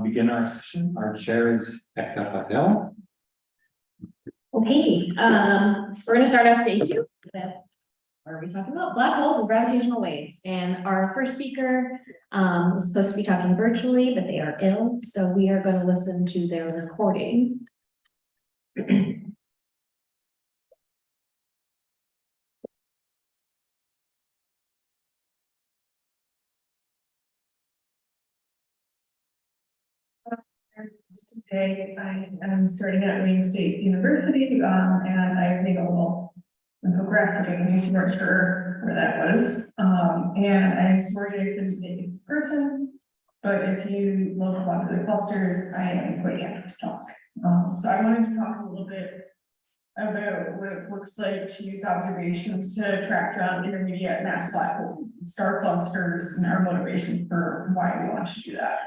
begin our session. Our chair is Ekta Patel. Okay, we're going to start off day 2. What are we talking about? Black holes and gravitational waves. And our first speaker was supposed to be talking virtually, but they are ill. So we are going to listen to their recording. Today, I am starting at Wayne State University, and I've made a little infographic. I can weren't sure where that was. And I'm sorry I couldn't make it in person, but if you look up the clusters, I am quite happy to talk. So I wanted to talk a little bit about what it looks like to use observations to track down intermediate mass black holes, star clusters, and our motivation for why we want to do that.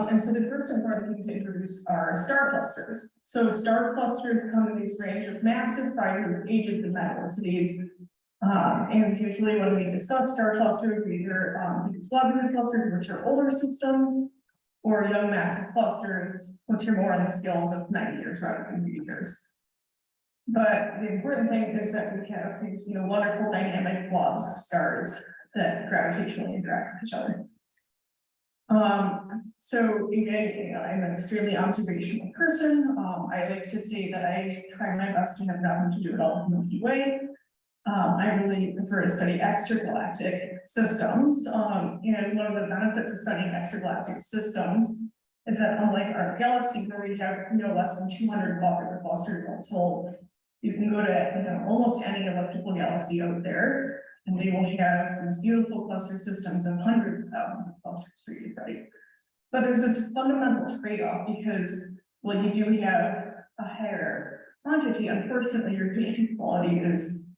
And so the first important thing to introduce are star clusters. So star clusters come in these range of massive sizes, ages, and metallicities. And usually when we discuss star clusters, we either globular clusters, which are older systems, or young massive clusters, which are more on the scales of 90 years rather than 50 years. But the important thing is that we have these wonderful dynamic blobs of stars that gravitationally interact with each other. So again, I'm an extremely observational person. I like to say that I try my best to have nothing to do at all in the Milky Way. I really prefer to study extragalactic systems. And one of the benefits of studying extragalactic systems is that unlike our galaxy, where we have less than 200 globular clusters all told, you can go to almost any elliptical galaxy out there, and they will have these beautiful cluster systems of hundreds of thousands of clusters for you to study. But there's this fundamental trade-off because when you do have a higher quantity, unfortunately, your data quality is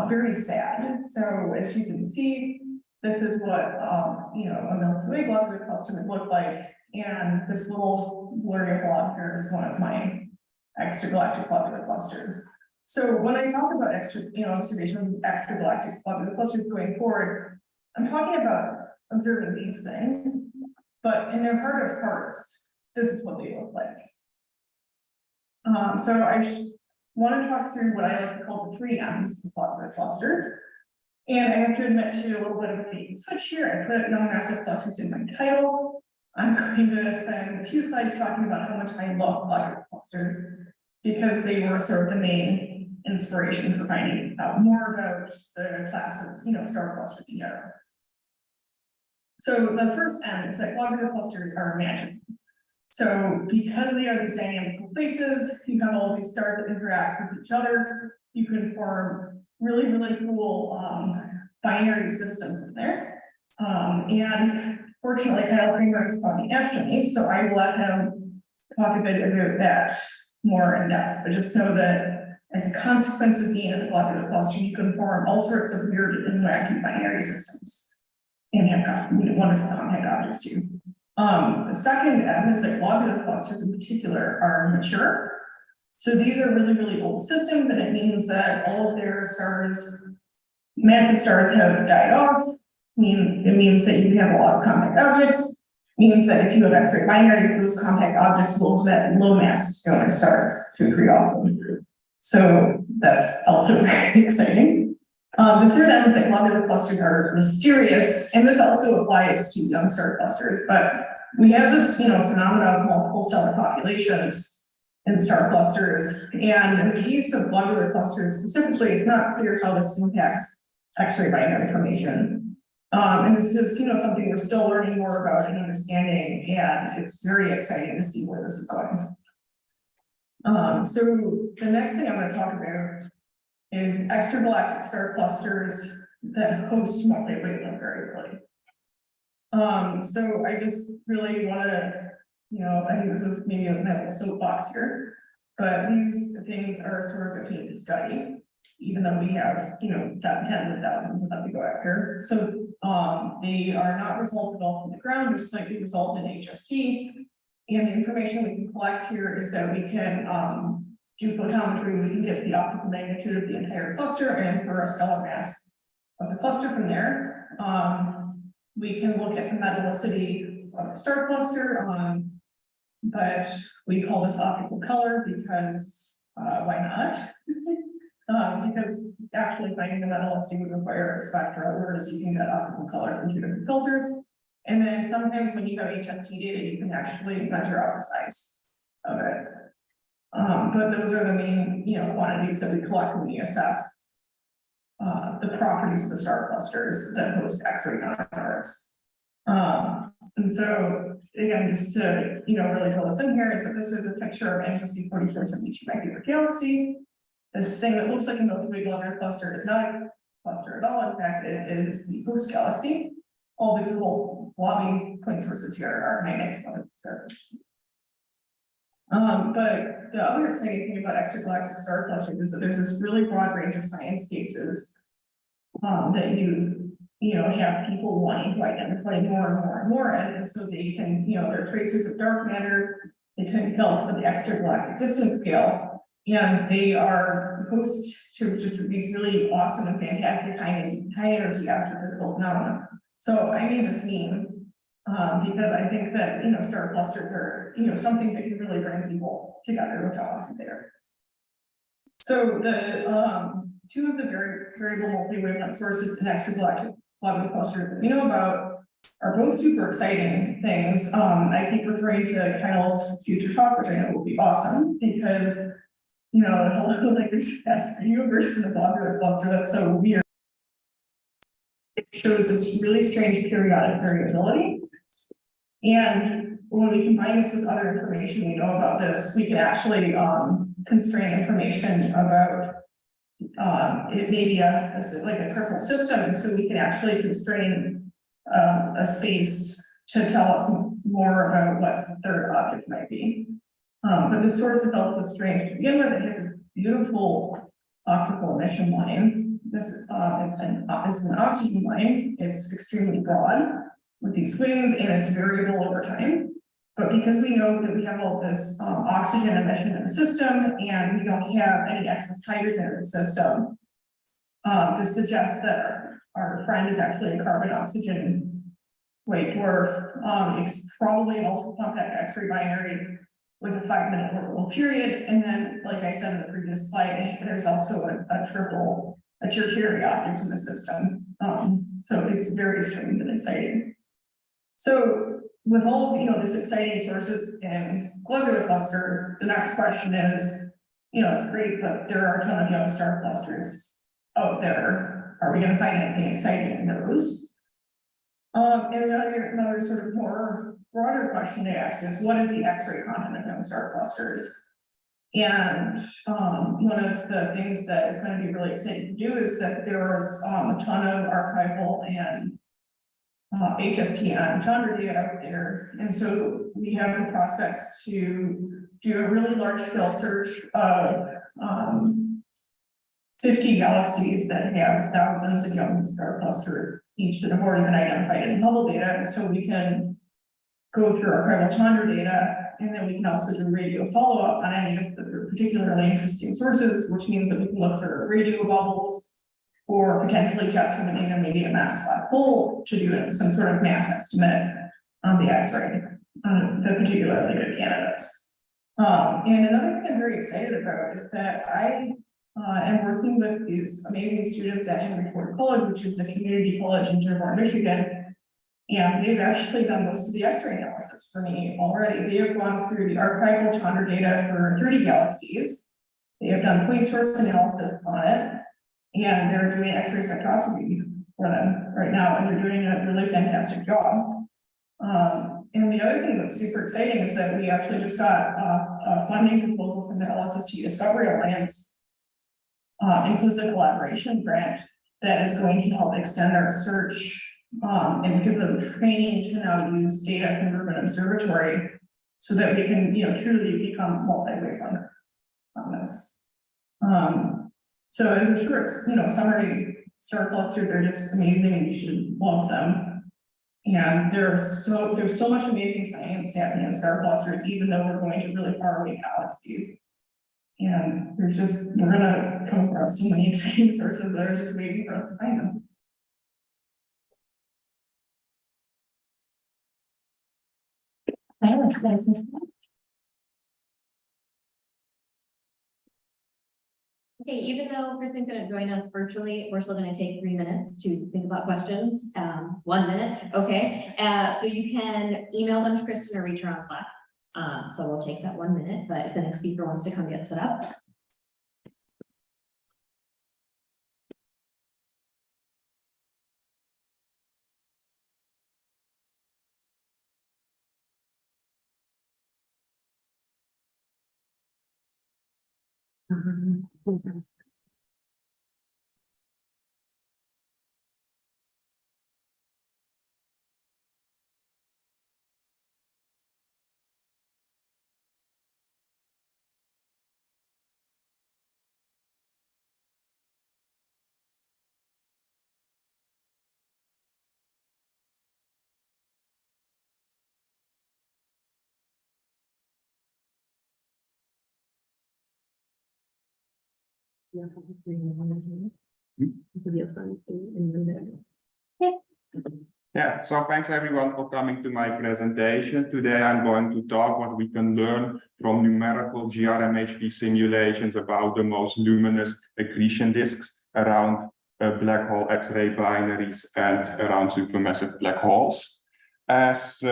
very sad. So as you can see, this is what a Milky Way globular cluster would look like, and this little blurry blob here is one of my extragalactic globular clusters. So when I talk about observation of extragalactic globular clusters going forward, I'm talking about observing these things, but in their heart of hearts, this is what they look like. So I want to talk through what I like to call the 3 M's of globular clusters. And I have to admit to a little bit of a bait and switch here. I put young massive clusters in my title. I'm going to spend a few slides talking about how much I love globular clusters, because they were sort of the main inspiration for finding out more about the class of star cluster together. So the first M is that globular clusters are magical. So because they are these dynamical places, you have all these stars that interact with each other. You can form really, really cool binary systems in there. And fortunately, Kremer is talking after me, so I will let him talk a bit about that more in depth. But just know that as a consequence of being in a globular cluster, you can form all sorts of weird and wacky binary systems and have wonderful compact objects too. The second M is that globular clusters in particular are mature. So these are really, really old systems, and it means that all of their stars, massive stars, have died off. It means that you have a lot of compact objects. Means that if you have X-ray binaries, those compact objects will emit low mass stellar stars to agree often. So that's also very exciting. The third M is that globular clusters are mysterious, and this also applies to young star clusters. But we have this, phenomena of multiple stellar populations in star clusters, and in the case of globular clusters specifically, it's not clear how this impacts X-ray binary formation. And this is, something we're still learning more about and understanding, and it's very exciting to see where this is going. So the next thing I'm going to talk about is extragalactic star clusters that host multi-wavelength variability. So I just really want to, I think this is maybe a little soapbox here, but these things are sort of a pain to study, even though we have, tens of thousands of them to go after. So they are not resolvable from the ground, which likely result in HST. And the information we can collect here is that we can do photometry, we can get the optical magnitude of the entire cluster and for a stellar mass of the cluster from there. We can look at the metallicity of the star cluster, but we call this optical color because, why not? Because actually finding the metallicity would require a spectra, whereas you can get optical color from two different filters. And then sometimes when you have HFT data, you can actually measure out the size of it. But those are the main, quantities that we collect when we assess the properties of the star clusters that host X-ray counterparts. And so again, just to really fill this in here, is that this is a picture of NGC 4472 my favorite galaxy. This thing that looks like a Milky Way globular cluster is not a cluster at all. In fact, it is the host galaxy. All these little blobby point sources here are magnets on the surface. But the other exciting thing about extragalactic star clusters is that there's this really broad range of science cases that you have people wanting to identify more and more and more, and so they can, they're tracers of dark matter. They tend to tell us about the extragalactic distance scale, and they are host to just these really awesome and fantastic high energy astrophysical phenomena. So I made this meme because I think that star clusters are something that can really bring people together with how awesome they are. So the two of the variable multi-wavelength sources in extragalactic globular clusters that we know about are both super exciting things. I keep referring to Kyle's future talk, which I know will be awesome because hello, like there's a universe in a globular cluster that's so weird. It shows this really strange periodic variability. And when we combine this with other information we know about this, we can actually constrain information about it may be like a triple system, and so we can actually constrain a space to tell us more about what the third object might be. But this source is also strange to begin with. It has a beautiful optical emission line. This is an oxygen line. It's extremely broad with these swings, and it's variable over time. But because we know that we have all this oxygen emission in the system, and we don't have any excess hydrogen in the system, this suggests that our friend is actually a carbon-oxygen white dwarf. It's probably an ultra-compact X-ray binary with a 5-minute orbital period. And then, like I said in the previous slide, there's also a tertiary object in the system. So it's very strange and exciting. So with all of this exciting sources in globular clusters, the next question is, it's great, but there are a ton of young star clusters out there. Are we going to find anything exciting in those? And another sort of more broader question to ask is, what is the X-ray content of young star clusters? And one of the things that is going to be really exciting to do is that there is a ton of archival and HST and Chandra data out there. And so we have the prospects to do a really large scale search of 50 galaxies that have thousands of young star clusters, each that have already been identified in Hubble data. And so we can go through archival Chandra data, and then we can also do radio follow-up on any of the particularly interesting sources, which means that we can look for radio bubbles, or potentially check from an intermediate mass black hole to do some sort of mass estimate on the X-ray, the particularly good candidates. And another thing I'm very excited about is that I am working with these amazing students at Henry Ford College, which is the community college in Dearborn, Michigan. And they've actually done most of the X-ray analysis for me already. They have gone through the archival Chandra data for 30 galaxies. They have done point source analysis on it. And they're doing X-ray spectroscopy for them right now, and they're doing a really fantastic job. And the other thing that's super exciting is that we actually just got a funding proposal from the LSST Discovery Alliance, inclusive collaboration grant that is going to help extend our search and give them training to now use data from Urban Observatory so that we can, truly become multi-wavelength on this. So as a short, summary, star clusters are just amazing, and you should love them. And there's so much amazing science happening in star clusters, even though we're going to really far away galaxies. And we're gonna come across so many exciting sources that are just waiting for us to find them. Okay, even though Kristen couldn't join us virtually, we're still going to take 3 minutes to think about questions. 1 minute, okay. So you can email them to Kristen or reach her on Slack. So we'll take that 1 minute, but if the next speaker wants to come get set up. Yeah, so thanks everyone for coming to my presentation. Today I'm going to talk what we can learn from numerical GRMHP simulations about the most luminous accretion disks around black hole X-ray binaries and around supermassive black holes. As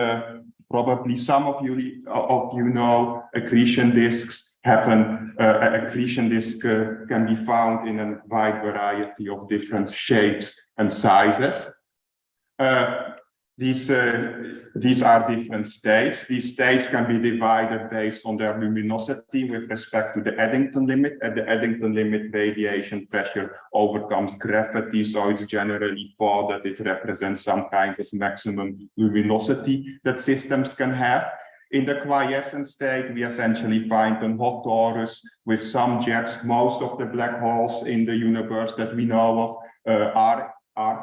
probably some of you know, accretion disks happen. Accretion disk can be found in a wide variety of different shapes and sizes. These are different states. These states can be divided based on their luminosity with respect to the Eddington limit. At the Eddington limit, radiation pressure overcomes gravity, so it's generally thought that it represents some kind of maximum luminosity that systems can have. In the quiescent state, we essentially find a hot torus with some jets. Most of the black holes in the universe that we know of are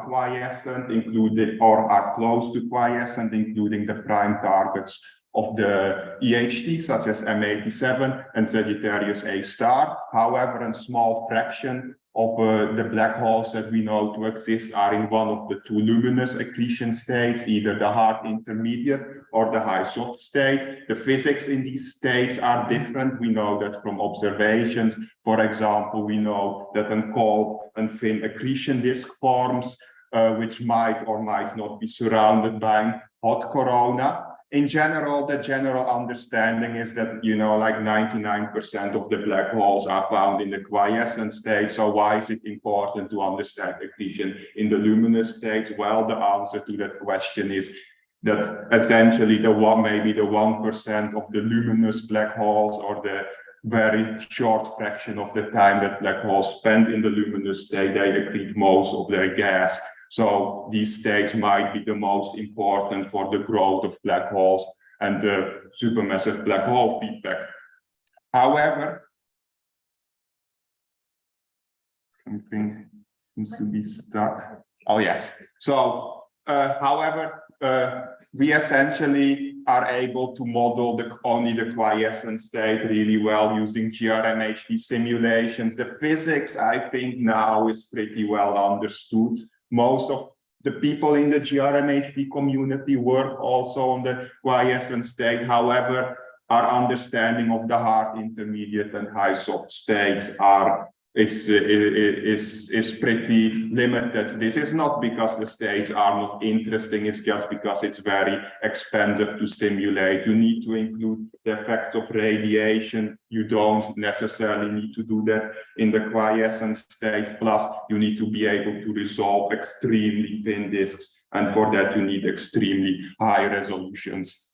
quiescent, including or are close to quiescent, including the prime targets of the EHT, such as M87 and Sagittarius A star. However, a small fraction of the black holes that we know to exist are in one of the two luminous accretion states, either the hard intermediate or the high soft state. The physics in these states are different. We know that from observations. For example, we know that a cold and thin accretion disk forms, which might or might not be surrounded by hot corona. In general, the general understanding is that, you know, like 99% of the black holes are found in the quiescent state. So why is it important to understand accretion in the luminous states? Well, the answer to that question is that essentially maybe the 1% of the luminous black holes, or the very short fraction of the time that black holes spend in the luminous state, they accrete most of their gas. So these states might be the most important for the growth of black holes and the supermassive black hole feedback. However, something seems to be stuck. Oh, yes. So, however, we essentially are able to model only the quiescent state really well using GRMHP simulations. The physics, I think, now is pretty well understood. Most of the people in the GRMHP community work also on the quiescent state. However, our understanding of the hard intermediate and high soft states is pretty limited. This is not because the states are not interesting, it's just because it's very expensive to simulate. You need to include the effects of radiation. You don't necessarily need to do that in the quiescent state. Plus, you need to be able to resolve extremely thin disks, and for that you need extremely high resolutions.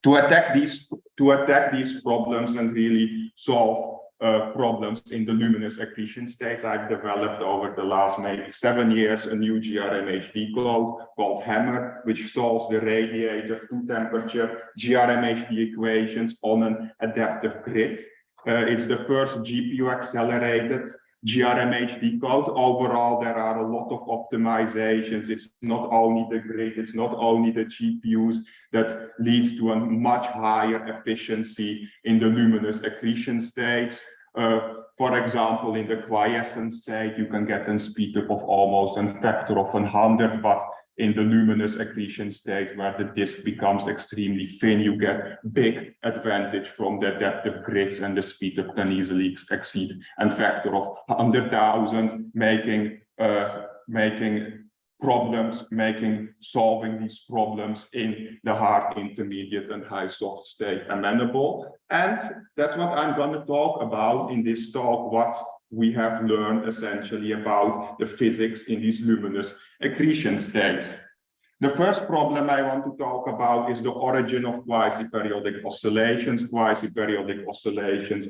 To attack these problems and really solve problems in the luminous accretion states, I've developed over the last maybe 7 years a new GRMHP code called Hammer, which solves the radiator to temperature GRMHP equations on an adaptive grid. It's the first GPU accelerated GRMHP code. Overall, there are a lot of optimizations. It's not only the grid, it's not only the GPUs that lead to a much higher efficiency in the luminous accretion states. For example, in the quiescent state, you can get a speed up of almost a factor of 100, but in the luminous accretion state where the disk becomes extremely thin, you get big advantage from the adaptive grids, and the speedup can easily exceed a factor of 100,000, solving these problems in the hard, intermediate, and high soft state amenable. And that's what I'm going to talk about in this talk, what we have learned essentially about the physics in these luminous accretion states. The first problem I want to talk about is the origin of quasi-periodic oscillations. Quasi-periodic oscillations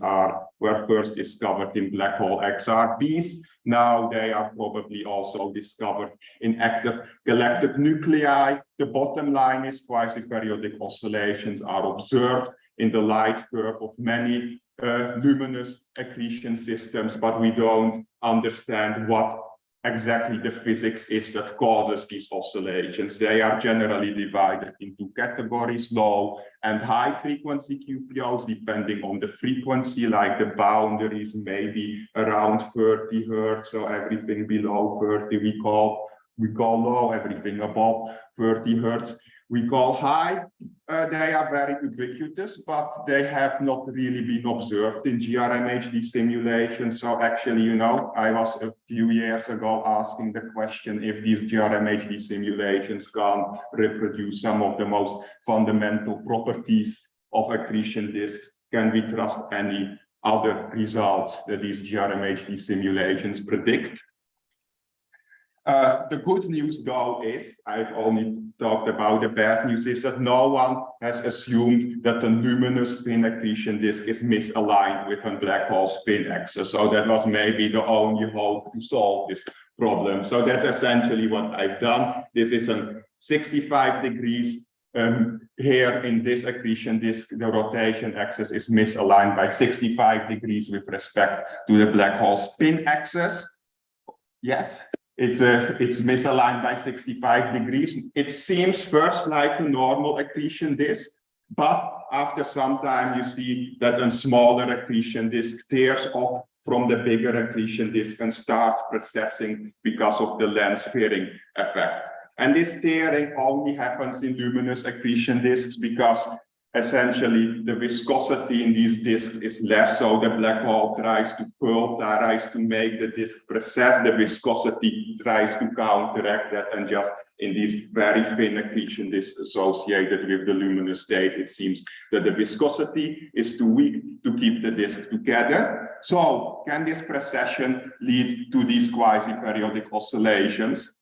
were first discovered in black hole XRBs. Now they are probably also discovered in active galactic nuclei. The bottom line is quasi-periodic oscillations are observed in the light curve of many luminous accretion systems, but we don't understand what exactly the physics is that causes these oscillations. They are generally divided into categories, low and high frequency QPOs, depending on the frequency, like the boundaries maybe around 30 Hertz, so everything below 30 we call low, everything above 30 Hertz we call high. They are very ubiquitous, but they have not really been observed in GRMHD simulations. So actually, you know, I was a few years ago asking the question if these GRMHD simulations can reproduce some of the most fundamental properties of accretion disks. Can we trust any other results that these GRMHD simulations predict? The good news, though, is, I've only talked about the bad news, is that no one has assumed that the luminous thin accretion disk is misaligned with a black hole spin axis. So that was maybe the only hope to solve this problem. So that's essentially what I've done. This is a 65 degrees here in this accretion disk. The rotation axis is misaligned by 65 degrees with respect to the black hole spin axis. Yes. It's misaligned by 65 degrees. It seems first like a normal accretion disk, but after some time you see that a smaller accretion disk tears off from the bigger accretion disk and starts precessing because of the lens fairing effect. And this tearing only happens in luminous accretion disks because essentially the viscosity in these disks is less, so the black hole tries to make the disk precess. The viscosity tries to counteract that, and just in these very thin accretion disks associated with the luminous state, it seems that the viscosity is too weak to keep the disk together. So can this precession lead to these quasi-periodic oscillations?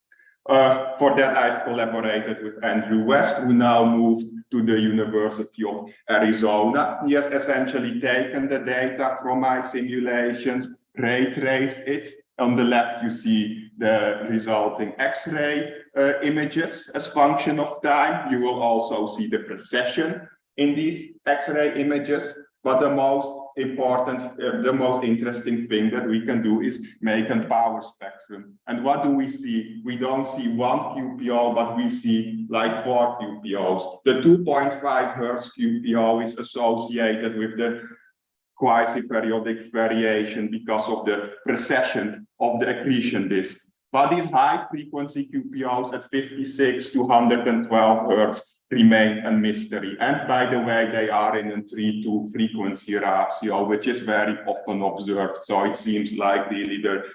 For that, I've collaborated with Andrew West, who now moved to the University of Arizona. He has essentially taken the data from my simulations, ray traced it. On the left, you see the resulting X-ray images as function of time. You will also see the precession in these X-ray images. But the most important, the most interesting thing that we can do is make a power spectrum. And what do we see? We don't see one QPO, but we see like 4 QPOs. The 2.5 Hertz QPO is associated with the quasi-periodic variation because of the precession of the accretion disk. But these high-frequency QPOs at 56 to 112 Hertz remain a mystery. And by the way, they are in a 3-to frequency ratio, which is very often observed. So it seems like really the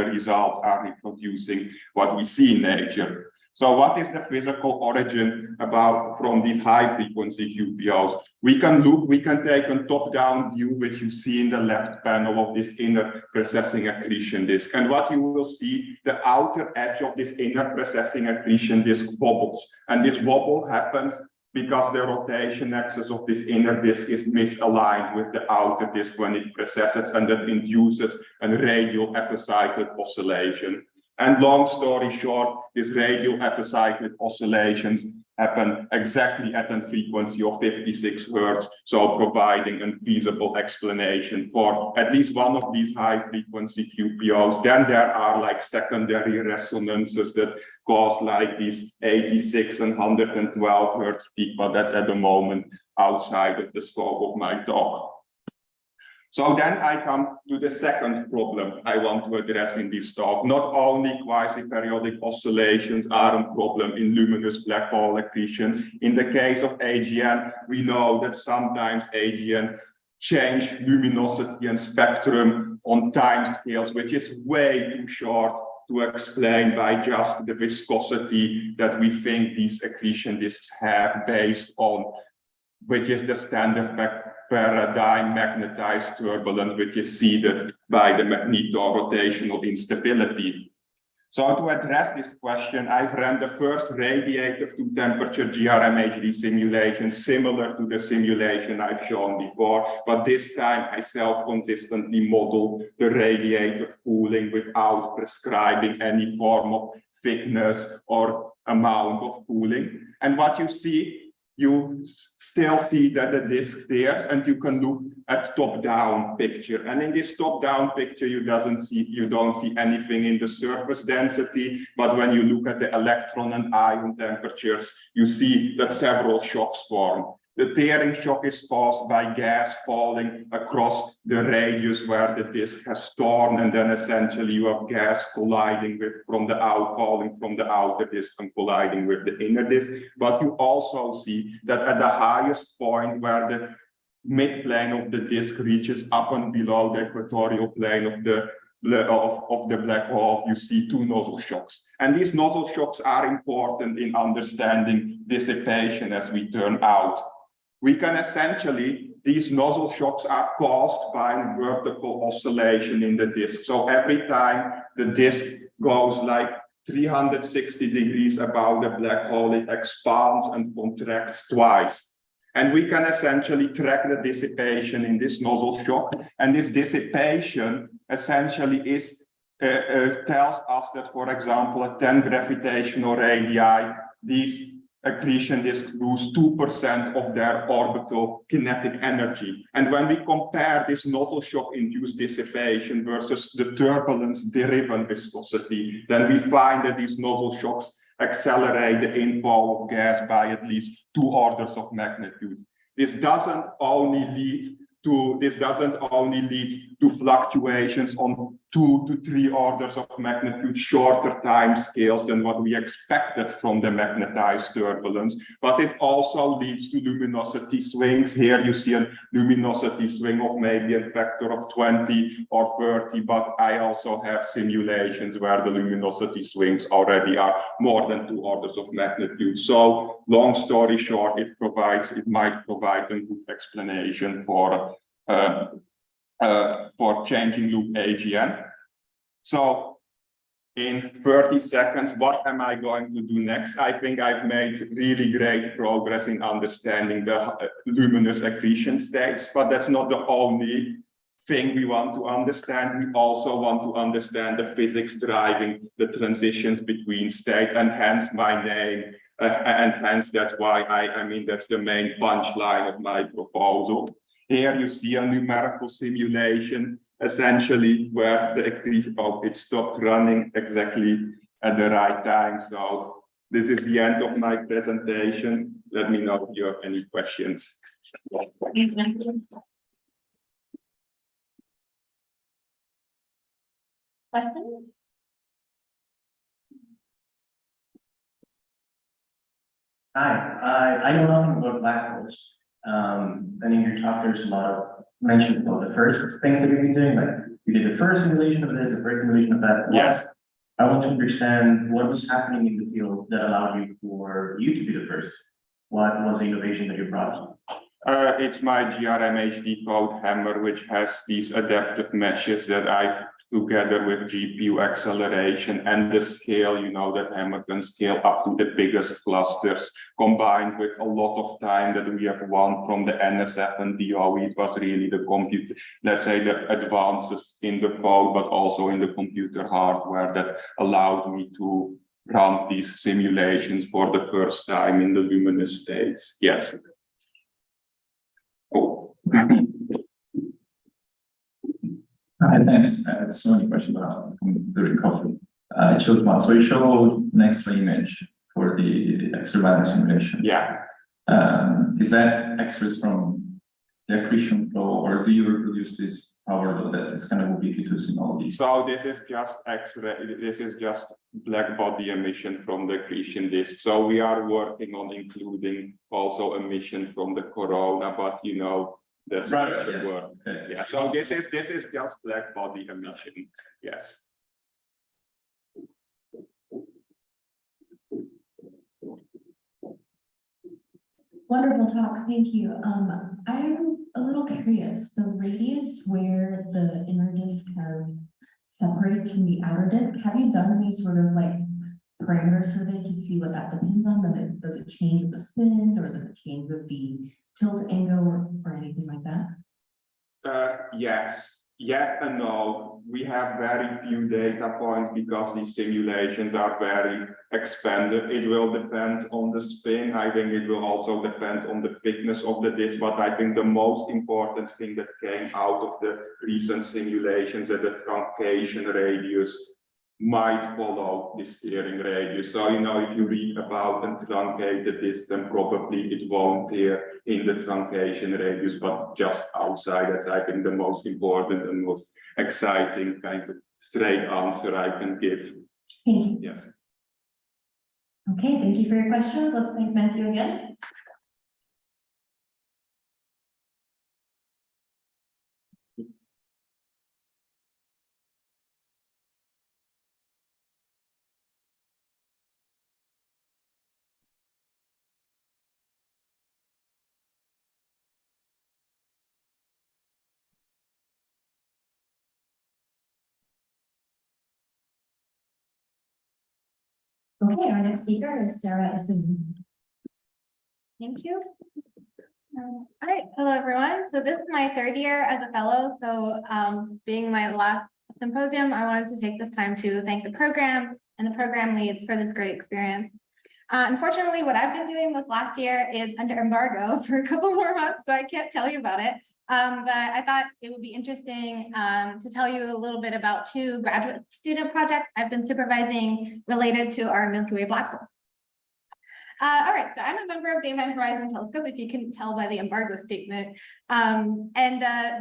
results are reproducing what we see in nature. So what is the physical origin from these high frequency QPOs? We can take a top-down view, which you see in the left panel of this inner precessing accretion disk. And what you will see, the outer edge of this inner precessing accretion disk wobbles. And this wobble happens because the rotation axis of this inner disk is misaligned with the outer disk when it precesses, and that induces a radial epicyclic oscillation. And long story short, these radial epicyclic oscillations happen exactly at a frequency of 56 Hertz, so providing a feasible explanation for at least one of these high frequency QPOs. Then there are like secondary resonances that cause like these 86 and 112 Hertz peak, but that's at the moment outside of the scope of my talk. So then I come to the second problem I want to address in this talk. Not only quasi-periodic oscillations are a problem in luminous black hole accretion. In the case of AGN, we know that sometimes AGN change luminosity and spectrum on time scales, which is way too short to explain by just the viscosity that we think these accretion disks have based on, which is the standard paradigm magnetized turbulence, which is seeded by the magnetorotational instability. So to address this question, I've ran the first radiative to temperature GRMHD simulation, similar to the simulation I've shown before, but this time I self-consistently model the radiative cooling without prescribing any form of thickness or amount of cooling. And what you see, you still see that the disk tears, and you can look at top-down picture. And in this top-down picture, you don't see anything in the surface density, but when you look at the electron and ion temperatures, you see that several shocks form. The tearing shock is caused by gas falling across the radius where the disk has torn, and then essentially you have gas colliding falling from the outer disk and colliding with the inner disk. But you also see that at the highest point where the midplane of the disk reaches up and below the equatorial plane of the black hole, you see two nozzle shocks. And these nozzle shocks are important in understanding dissipation, as we turn out. We can essentially, these nozzle shocks are caused by vertical oscillation in the disk. So every time the disk goes like 360 degrees above the black hole, it expands and contracts twice. And we can essentially track the dissipation in this nozzle shock. And this dissipation essentially tells us that, for example, at 10 gravitational radii, these accretion disks lose 2% of their orbital kinetic energy. And when we compare this nozzle shock induced dissipation versus the turbulence-driven viscosity, then we find that these nozzle shocks accelerate the inflow of gas by at least 2 orders of magnitude. This doesn't only lead to fluctuations on 2 to 3 orders of magnitude shorter time scales than what we expected from the magnetized turbulence, but it also leads to luminosity swings. Here you see a luminosity swing of maybe a factor of 20 or 30, but I also have simulations where the luminosity swings already are more than 2 orders of magnitude. So long story short, it might provide a good explanation for changing loop AGN. So in 30 seconds, what am I going to do next? I think I've made really great progress in understanding the luminous accretion states, but that's not the only thing we want to understand. We also want to understand the physics driving the transitions between states, and hence my name, and hence that's why that's the main punchline of my proposal. Here you see a numerical simulation, essentially where the accretion, it stopped running exactly at the right time. So this is the end of my presentation. Let me know if you have any questions. Questions? Hi, I know nothing about black holes. And in your talk, there's a lot of mention about the first things that you've been doing. Like you did the first simulation of this, the first simulation of that. Yes. I want to understand what was happening in the field that allowed you to be the first. What was the innovation that you brought? It's my GRMHD code Hammer, which has these adaptive meshes that I've together with GPU acceleration and the scale, that Hammer can scale up to the biggest clusters, combined with a lot of time that we have won from the NSF and DOE. It was really the computer, let's say the advances in the code, but also in the computer hardware that allowed me to run these simulations for the first time in the luminous states. Yes. Oh. Hi, thanks. So many questions about during coffee. I chose one. So you showed an X-ray image for the extra value simulation. Yeah. Is that X-rays from the accretion flow, or do you reproduce this power law that is kind of ubiquitous in all these? So this is just X-ray, this is just black body emission from the accretion disk. So we are working on including also emission from the corona, but you know, that's Right, future yeah. work. Okay. Yeah, so this is just black body emission, yes. Wonderful talk, thank you. I'm a little curious, the radius where the inner disk kind of separates from the outer disk, have you done any sort of like parameter survey to see what that depends on? Does it change with the spin, or does it change with the tilt angle, or anything like that? Yes and no. We have very few data points because these simulations are very expensive. It will depend on the spin. I think it will also depend on the thickness of the disk, but I think the most important thing that came out of the recent simulations that the truncation radius might follow the steering radius. So, you know, if you read about and truncated disk, then probably it won't tear in the truncation radius, but just outside. That's, I think, the most important and most exciting kind of straight answer I can give. Thank you. Yes. Okay, thank you for your questions. Let's thank Matthew again. Okay, our next speaker is Sara Issaoun. Thank you. All right, hello everyone. So this is my third year as a fellow. So being my last symposium, I wanted to take this time to thank the program and the program leads for this great experience. Unfortunately, what I've been doing this last year is under embargo for a couple more months, so I can't tell you about it. But I thought it would be interesting to tell you a little bit about two graduate student projects I've been supervising related to our Milky Way black hole. All right, so I'm a member of the Event Horizon Telescope, if you couldn't tell by the embargo statement. The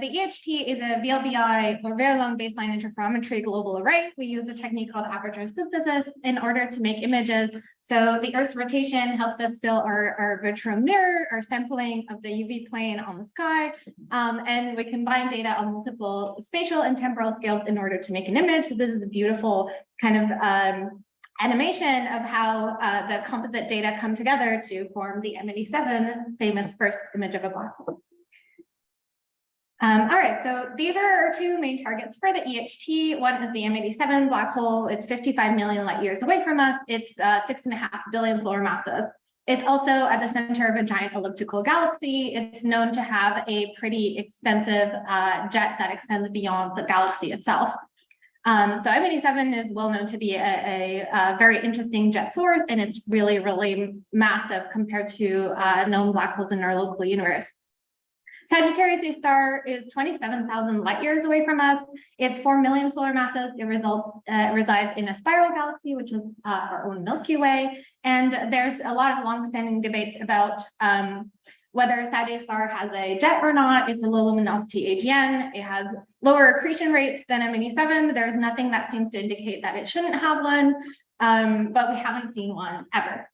EHT is a VLBI, or Very Long Baseline Interferometry Global Array. We use a technique called aperture synthesis in order to make images. So the Earth's rotation helps us fill our virtual mirror, our sampling of the UV plane on the sky, and we combine data on multiple spatial and temporal scales in order to make an image. So this is a beautiful kind of animation of how the composite data come together to form the M87 famous first image of a black hole. All right, so these are our two main targets for the EHT. One is the M87 black hole. It's 55 million light years away from us. It's 6.5 billion solar masses. It's also at the center of a giant elliptical galaxy. It's known to have a pretty extensive jet that extends beyond the galaxy itself. So M87 is well known to be a very interesting jet source, and it's really, really massive compared to known black holes in our local universe. Sagittarius A star is 27,000 light years away from us. It's 4 million solar masses. It resides in a spiral galaxy, which is our own Milky Way. And there's a lot of longstanding debates about whether Sagittarius star has a jet or not. It's a low luminosity AGN. It has lower accretion rates than M87. There's nothing that seems to indicate that it shouldn't have one, but we haven't seen one ever.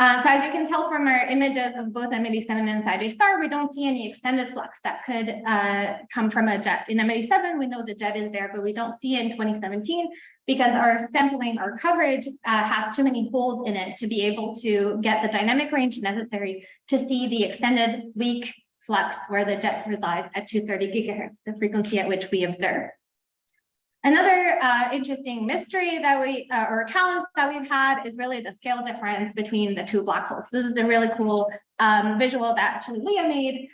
So as you can tell from our images of both M87 and Sagittarius star, we don't see any extended flux that could come from a jet. In M87, we know the jet is there, but we don't see it in 2017 because our sampling, our coverage has too many holes in it to be able to get the dynamic range necessary to see the extended weak flux where the jet resides at 230 gigahertz, the frequency at which we observe. Another interesting mystery that or challenge that we've had is really the scale difference between the two black holes. This is a really cool visual that actually Lia made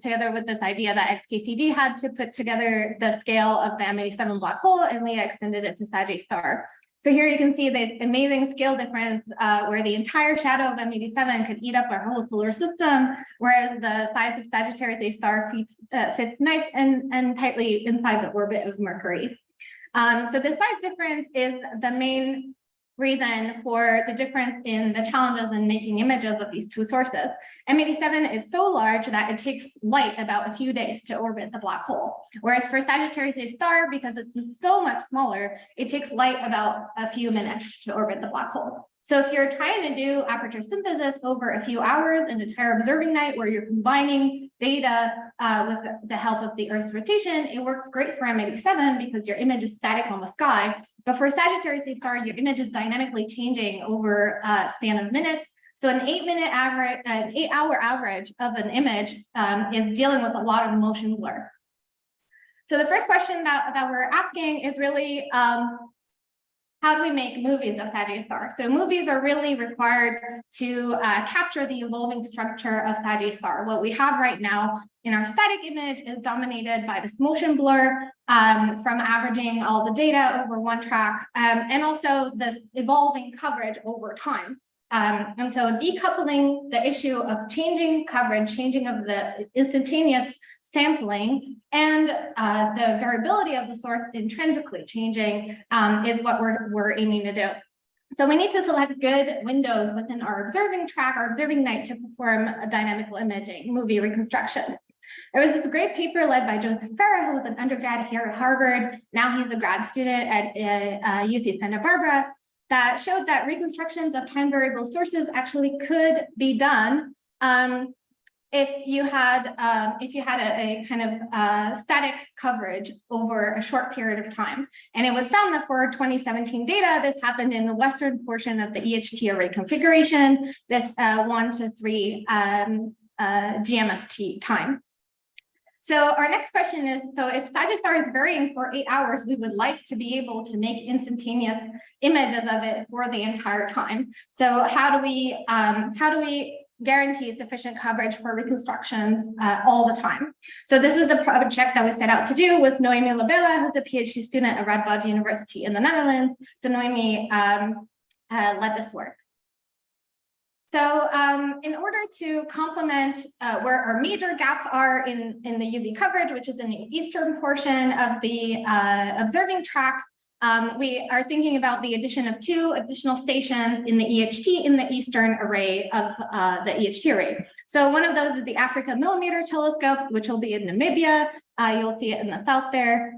together with this idea that XKCD had to put together the scale of the M87 black hole, and Lia extended it to Sagittarius star. So here you can see the amazing scale difference where the entire shadow of M87 could eat up our whole solar system, whereas the size of Sagittarius A star fits nice and tightly inside the orbit of Mercury. So the size difference is the main reason for the difference in the challenges in making images of these two sources. M87 is so large that it takes light about a few days to orbit the black hole. Whereas for Sagittarius A star, because it's so much smaller, it takes light about a few minutes to orbit the black hole. So if you're trying to do aperture synthesis over a few hours, an entire observing night where you're combining data with the help of the Earth's rotation, it works great for M87 because your image is static on the sky. But for Sagittarius A star, your image is dynamically changing over a span of minutes. So an 8-minute average, an 8-hour average of an image is dealing with a lot of motion blur. So the first question that we're asking is really, how do we make movies of Sagittarius star? So movies are really required to capture the evolving structure of Sagittarius star. What we have right now in our static image is dominated by this motion blur from averaging all the data over one track, and also this evolving coverage over time. And so decoupling the issue of changing coverage, changing of the instantaneous sampling, and the variability of the source intrinsically changing is what we're aiming to do. So we need to select good windows within our observing track, our observing night, to perform a dynamical imaging, movie reconstructions. There was this great paper led by Joseph Farah, who was an undergrad here at Harvard. Now he's a grad student at UC Santa Barbara, that showed that reconstructions of time variable sources actually could be done if you had a kind of static coverage over a short period of time. And it was found that for 2017 data, this happened in the western portion of the EHT array configuration, this 1 to 3 GMST time. So our next question is, so if Sagittarius star is varying for 8 hours, we would like to be able to make instantaneous images of it for the entire time. So how do we guarantee sufficient coverage for reconstructions all the time? So this is the project that we set out to do with Noemi Labella, who's a PhD student at Radboud University in the Netherlands. So Noemi led this work. So in order to complement where our major gaps are in the UV coverage, which is in the eastern portion of the observing track, we are thinking about the addition of 2 additional stations in the EHT in the eastern array of the EHT array. So one of those is the Africa Millimeter Telescope, which will be in Namibia. You'll see it in the south there.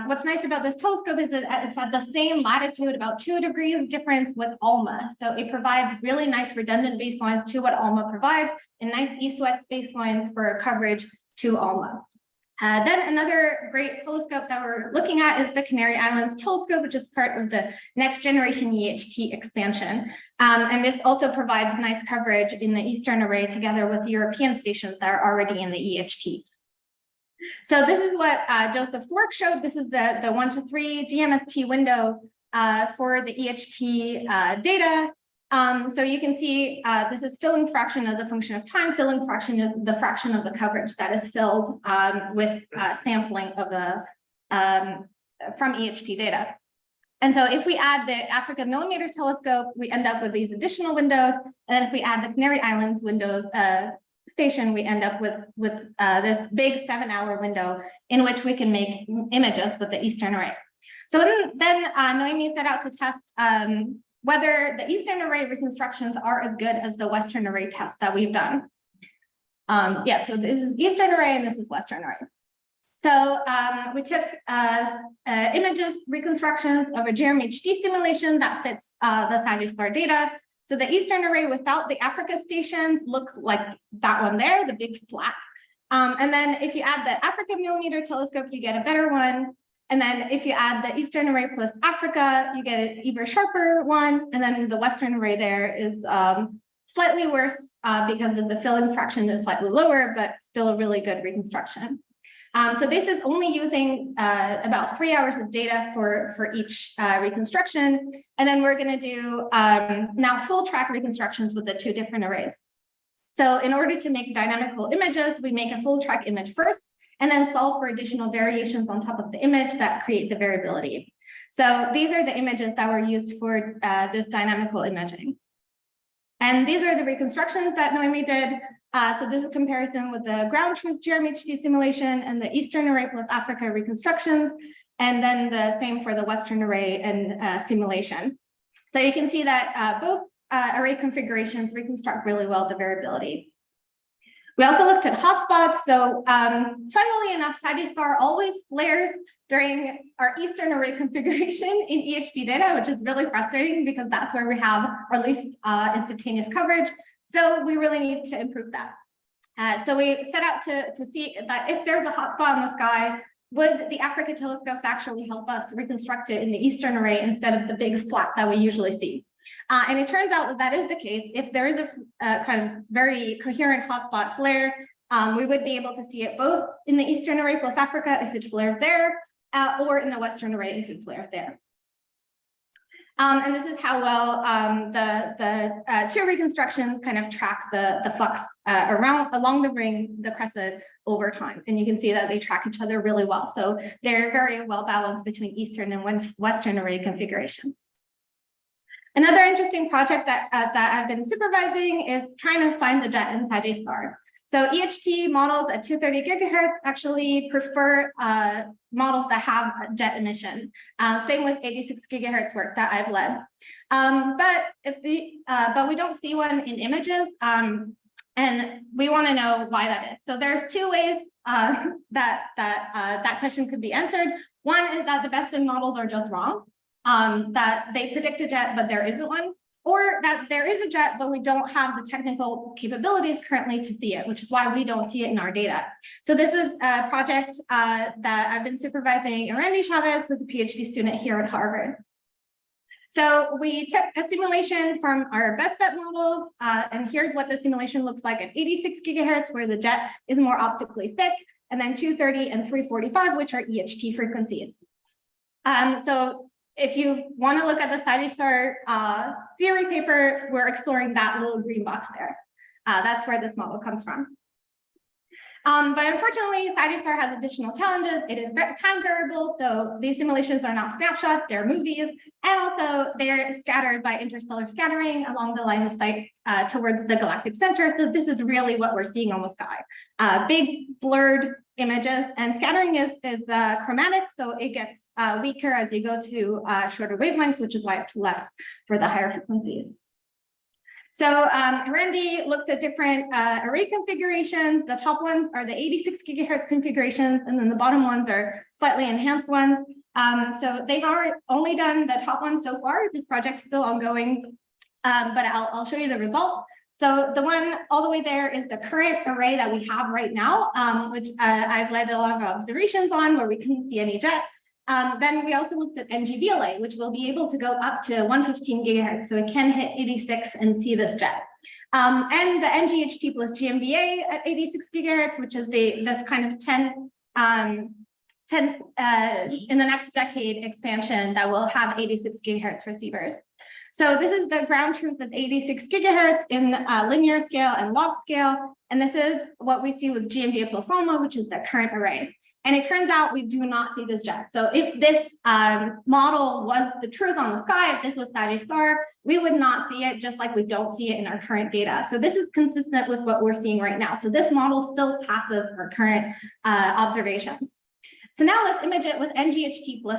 What's nice about this telescope is that it's at the same latitude, about 2 degrees difference with ALMA. So it provides really nice redundant baselines to what ALMA provides, and nice east-west baselines for coverage to ALMA. Then another great telescope that we're looking at is the Canary Islands Telescope, which is part of the next generation EHT expansion. And this also provides nice coverage in the eastern array together with European stations that are already in the EHT. So this is what Joseph's work showed. This is the 1 to 3 GMST window for the EHT data. So you can see this is filling fraction as a function of time. Filling fraction is the fraction of the coverage that is filled with sampling of the from EHT data. And so if we add the Africa Millimeter Telescope, we end up with these additional windows. And then if we add the Canary Islands windows station, we end up with this big 7-hour window in which we can make images with the eastern array. So then Noemi set out to test whether the eastern array reconstructions are as good as the western array tests that we've done. Yeah, so this is eastern array and this is western array. So we took images reconstructions of a GRMHD simulation that fits the Sagittarius star data. So the eastern array without the Africa stations look like that one there, the big splat. And then if you add the Africa Millimeter Telescope, you get a better one. And then if you add the eastern array plus Africa, you get an even sharper one. And then the western array there is slightly worse because of the filling fraction is slightly lower, but still a really good reconstruction. So this is only using about 3 hours of data for each reconstruction. And then we're going to do now full track reconstructions with the 2 different arrays. So in order to make dynamical images, we make a full track image first, and then solve for additional variations on top of the image that create the variability. So these are the images that were used for this dynamical imaging. And these are the reconstructions that Noemi did. So this is a comparison with the ground truth GRMHD simulation and the eastern array plus Africa reconstructions, and then the same for the western array and simulation. So you can see that both array configurations reconstruct really well the variability. We also looked at hotspots. So funnily enough, Sagittarius star always flares during our eastern array configuration in EHD data, which is really frustrating because that's where we have our least instantaneous coverage. So we really need to improve that. So we set out to see that if there's a hotspot in the sky, would the Africa telescopes actually help us reconstruct it in the eastern array instead of the big splat that we usually see? And it turns out that that is the case. If there is a kind of very coherent hotspot flare, we would be able to see it both in the eastern array plus Africa if it flares there, or in the western array if it flares there. And this is how well the two reconstructions kind of track the flux along the ring, the crescent over time. And you can see that they track each other really well. So they're very well balanced between eastern and western array configurations. Another interesting project that I've been supervising is trying to find the jet in Sagittarius star. So EHT models at 230 gigahertz actually prefer models that have jet emission. Same with 86 gigahertz work that I've led. But we don't see one in images, and we want to know why that is. So there's two ways that question could be answered. One is that the best fit models are just wrong. That they predict a jet, but there isn't one, or that there is a jet, but we don't have the technical capabilities currently to see it, which is why we don't see it in our data. So this is a project that I've been supervising Randy Chavez, who's a PhD student here at Harvard. So we took a simulation from our best bet models, and here's what the simulation looks like at 86 gigahertz, where the jet is more optically thick, and then 230 and 345, which are EHT frequencies. So if you want to look at the Sagittarius star theory paper, we're exploring that little green box there. That's where this model comes from. But unfortunately, Sagittarius star has additional challenges. It is time variable, so these simulations are not snapshots, they're movies, and also they're scattered by interstellar scattering along the line of sight towards the galactic center. So this is really what we're seeing on the sky. Big blurred images, and scattering is chromatic, so it gets weaker as you go to shorter wavelengths, which is why it's less for the higher frequencies. So Randy looked at different array configurations. The top ones are the 86 gigahertz configurations, and then the bottom ones are slightly enhanced ones. So they've only done the top ones so far. This project's still ongoing, but I'll show you the results. So the one all the way there is the current array that we have right now, which I've led a lot of observations on where we couldn't see any jet. Then we also looked at NGVLA, which will be able to go up to 115 gigahertz. So it can hit 86 and see this jet. And the NGHT plus GMVA at 86 gigahertz, which is this kind of 10 in the next decade expansion that will have 86 gigahertz receivers. So this is the ground truth of 86 gigahertz in linear scale and log scale. And this is what we see with GMVA plus ALMA, which is the current array. And it turns out we do not see this jet. So if this model was the truth on the sky, if this was Sagittarius star, we would not see it, just like we don't see it in our current data. So this is consistent with what we're seeing right now. So this model still passes our current observations. So now let's image it with NGHT plus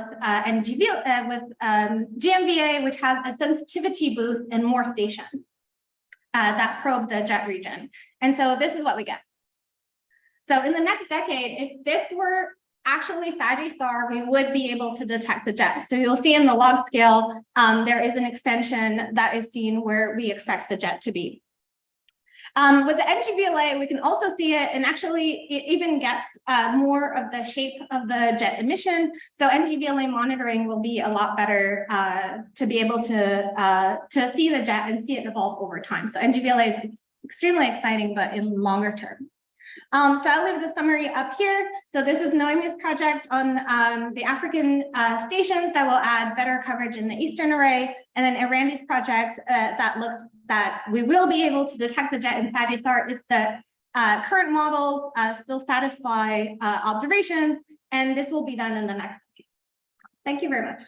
GMVA, which has a sensitivity boost and more stations that probe the jet region. And so this is what we get. So in the next decade, if this were actually Sagittarius star, we would be able to detect the jet. So you'll see in the log scale, there is an extension that is seen where we expect the jet to be. With the NGVLA, we can also see it, and actually it even gets more of the shape of the jet emission. So NGVLA monitoring will be a lot better to be able to see the jet and see it evolve over time. So NGVLA is extremely exciting, but in longer term. So I'll leave the summary up here. So this is Noemi's project on the African stations that will add better coverage in the Eastern array. And then Randy's project that looked that we will be able to detect the jet in Sagittarius star if the current models still satisfy observations. And this will be done in the next week. Thank you very much.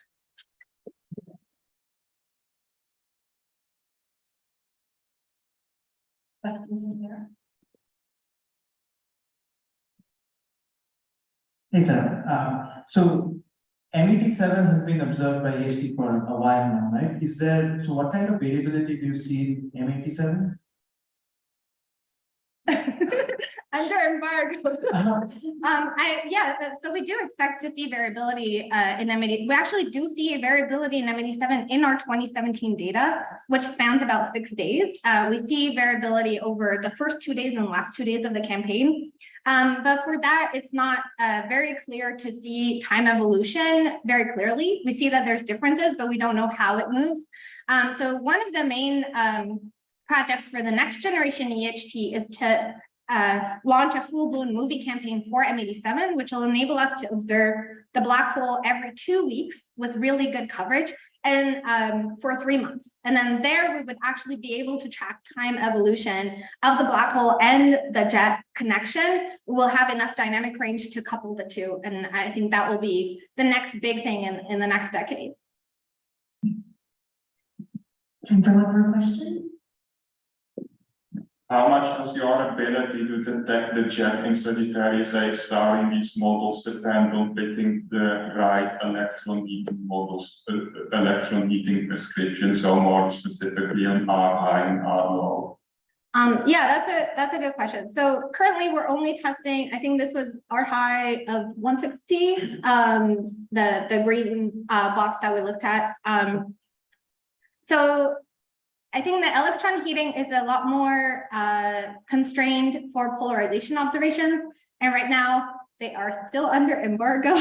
Hey, Sarah. So MET7 has been observed by EHT for a while now, right? So what kind of variability do you see in MET7? Under embargo. So we do expect to see variability in MET. We actually do see a variability in MET7 in our 2017 data, which spans about 6 days. We see variability over the first 2 days and last 2 days of the campaign. But for that, it's not very clear to see time evolution very clearly. We see that there's differences, but we don't know how it moves. So one of the main projects for the next generation EHT is to launch a full-blown movie campaign for MET7, which will enable us to observe the black hole every 2 weeks with really good coverage and for 3 months. And then there we would actually be able to track time evolution of the black hole and the jet connection. We'll have enough dynamic range to couple the two. And I think that will be the next big thing in the next decade. Time for one more question. How much does your ability to detect the jet in Sagittarius A star in these models depend on picking the right electron heating models, electron heating prescription, so more specifically on R high and R low? Yeah, that's a good question. So currently we're only testing, I think this was R high of 160, the green box that we looked at. So I think the electron heating is a lot more constrained for polarization observations. And right now they are still under embargo.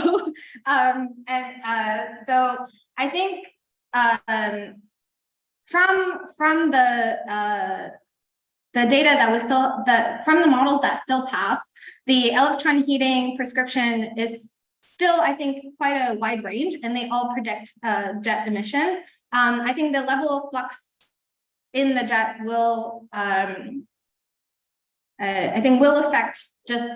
So I think from the data that was from the models that still pass, the electron heating prescription is still, I think, quite a wide range, and they all predict jet emission. I think the level of flux in the jet will, I think, will affect just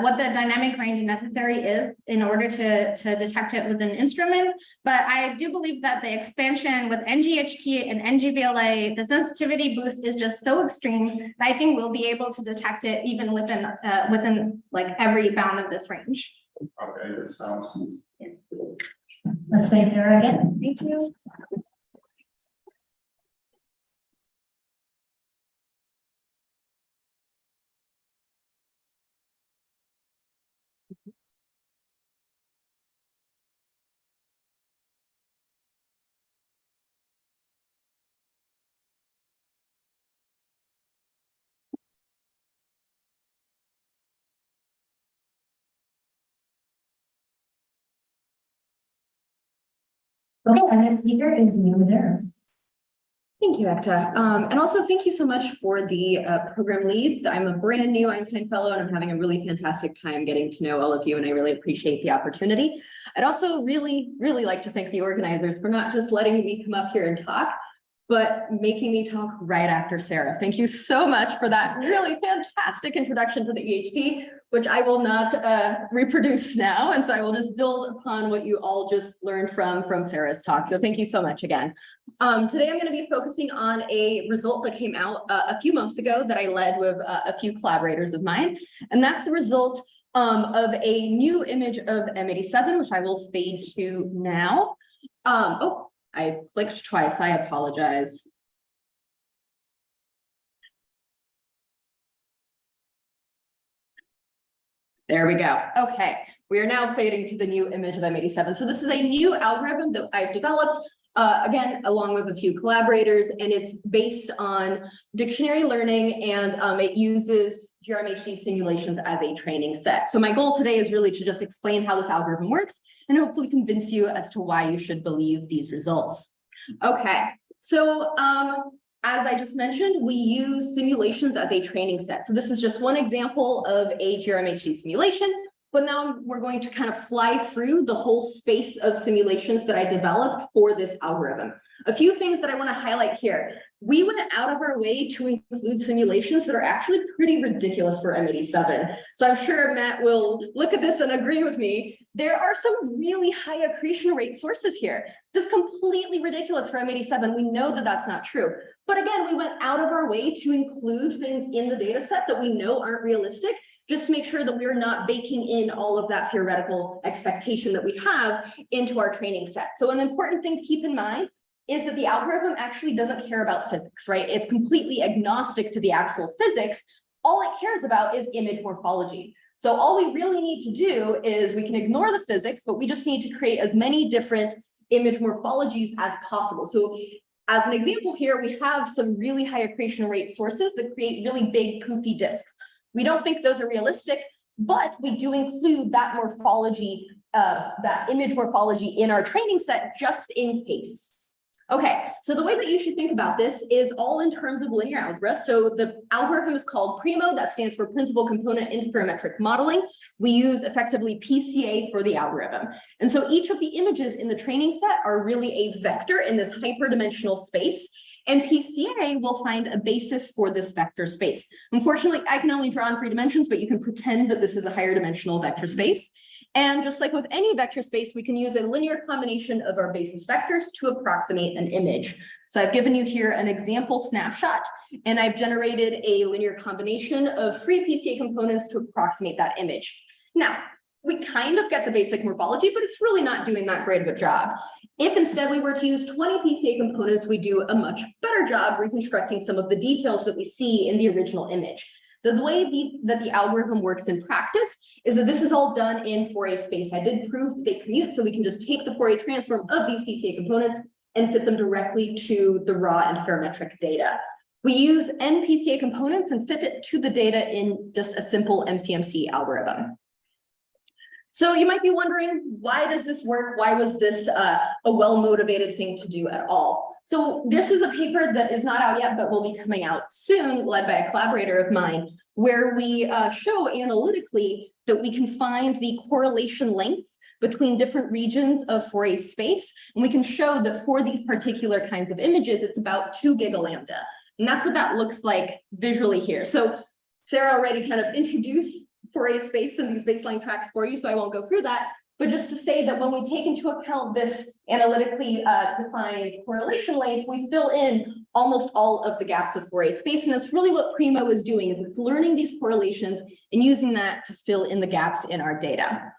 what the dynamic range necessary is in order to detect it with an instrument. But I do believe that the expansion with NGHT and NGVLA, the sensitivity boost is just so extreme that I think we'll be able to detect it even within like every bound of this range. Okay, that sounds good. Let's thank Sara again. Thank you. Okay, our next speaker is Lia Medeiros. Thank you, Ekta. And also thank you so much for the program leads. I'm a brand new Einstein Fellow and I'm having a really fantastic time getting to know all of you, and I really appreciate the opportunity. I'd also really like to thank the organizers for not just letting me come up here and talk, but making me talk right after Sara. Thank you so much for that really fantastic introduction to the EHT, which I will not reproduce now. And so I will just build upon what you all just learned from Sara's talk. So thank you so much again. Today I'm going to be focusing on a result that came out a few months ago that I led with a few collaborators of mine. And that's the result of a new image of M87, which I will fade to now. Oh, I clicked twice. I apologize. There we go. Okay, we are now fading to the new image of M87. So this is a new algorithm that I've developed, again, along with a few collaborators, and it's based on dictionary learning, and it uses GRMHD simulations as a training set. So my goal today is really to just explain how this algorithm works and hopefully convince you as to why you should believe these results. Okay, so as I just mentioned, we use simulations as a training set. So this is just one example of a GRMHD simulation, but now we're going to kind of fly through the whole space of simulations that I developed for this algorithm. A few things that I want to highlight here. We went out of our way to include simulations that are actually pretty ridiculous for M87. So I'm sure Matt will look at this and agree with me. There are some really high accretion rate sources here. This is completely ridiculous for M87. We know that that's not true. But again, we went out of our way to include things in the data set that we know aren't realistic. just to make sure that we're not baking in all of that theoretical expectation that we have into our training set. So an important thing to keep in mind is that the algorithm actually doesn't care about physics, right? It's completely agnostic to the actual physics. All it cares about is image morphology. So all we really need to do is we can ignore the physics, but we just need to create as many different image morphologies as possible. So as an example here, we have some really high accretion rate sources that create really big poofy disks. We don't think those are realistic, but we do include that morphology, that image morphology in our training set just in case. Okay, so the way that you should think about this is all in terms of linear algebra. So the algorithm is called PRIMO, that stands for Principal Component Interferometric Modeling. We use effectively PCA for the algorithm. And so each of the images in the training set are really a vector in this hyperdimensional space. And PCA will find a basis for this vector space. Unfortunately, I can only draw in 3 dimensions, but you can pretend that this is a higher dimensional vector space. And just like with any vector space, we can use a linear combination of our basis vectors to approximate an image. So I've given you here an example snapshot, and I've generated a linear combination of free PCA components to approximate that image. Now, we kind of get the basic morphology, but it's really not doing that great of a job. If instead we were to use 20 PCA components, we do a much better job reconstructing some of the details that we see in the original image. The way that the algorithm works in practice is that this is all done in Fourier space. I did prove that they commute, so we can just take the Fourier transform of these PCA components and fit them directly to the raw interferometric data. We use n PCA components and fit it to the data in just a simple MCMC algorithm. So you might be wondering, why does this work? Why was this a well-motivated thing to do at all? So this is a paper that is not out yet, but will be coming out soon, led by a collaborator of mine, where we show analytically that we can find the correlation length between different regions of Fourier space. And we can show that for these particular kinds of images, it's about 2 gigalambda. And that's what that looks like visually here. So Sarah already kind of introduced Fourier space and these baseline tracks for you, so I won't go through that. But just to say that when we take into account this analytically defined correlation length, we fill in almost all of the gaps of Fourier space. And that's really what PRIMO is doing, is it's learning these correlations and using that to fill in the gaps in our data.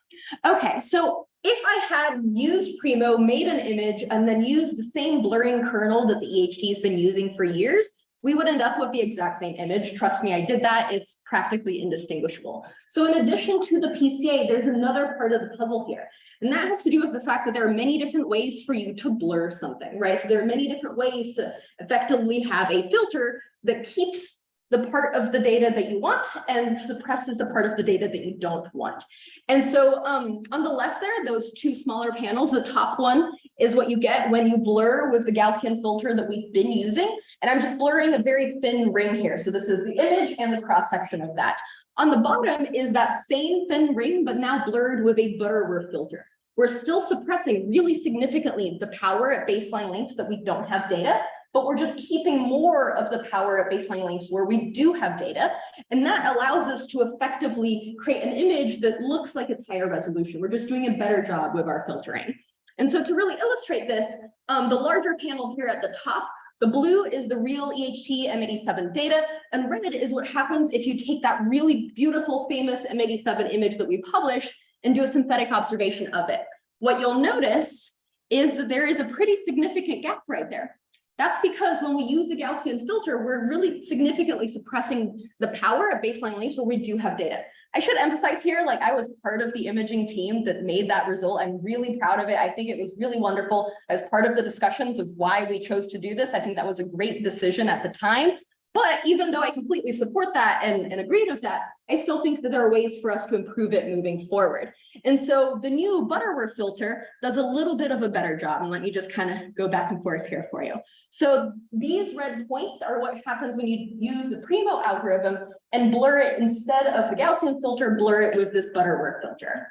Okay, so if I had used PRIMO, made an image, and then used the same blurring kernel that the EHT has been using for years, we would end up with the exact same image. Trust me, I did that. It's practically indistinguishable. So in addition to the PCA, there's another part of the puzzle here. And that has to do with the fact that there are many different ways for you to blur something, right? So there are many different ways to effectively have a filter that keeps the part of the data that you want and suppresses the part of the data that you don't want. And so on the left there, those 2 smaller panels, the top one is what you get when you blur with the Gaussian filter that we've been using. And I'm just blurring a very thin ring here. So this is the image and the cross section of that. On the bottom is that same thin ring, but now blurred with a Butterworth filter. We're still suppressing really significantly the power at baseline lengths that we don't have data, but we're just keeping more of the power at baseline lengths where we do have data. And that allows us to effectively create an image that looks like it's higher resolution. We're just doing a better job with our filtering. And so to really illustrate this, the larger panel here at the top, the blue is the real EHT M87 data, and red is what happens if you take that really beautiful, famous M87 image that we published and do a synthetic observation of it. What you'll notice is that there is a pretty significant gap right there. That's because when we use the Gaussian filter, we're really significantly suppressing the power at baseline length where we do have data. I should emphasize here, like, I was part of the imaging team that made that result. I'm really proud of it. I think it was really wonderful as part of the discussions of why we chose to do this. I think that was a great decision at the time. But even though I completely support that and agreed with that, I still think that there are ways for us to improve it moving forward. And so the new Butterworth filter does a little bit of a better job. And let me just kind of go back and forth here for you. So these red points are what happens when you use the PRIMO algorithm and blur it instead of the Gaussian filter, blur it with this Butterworth filter.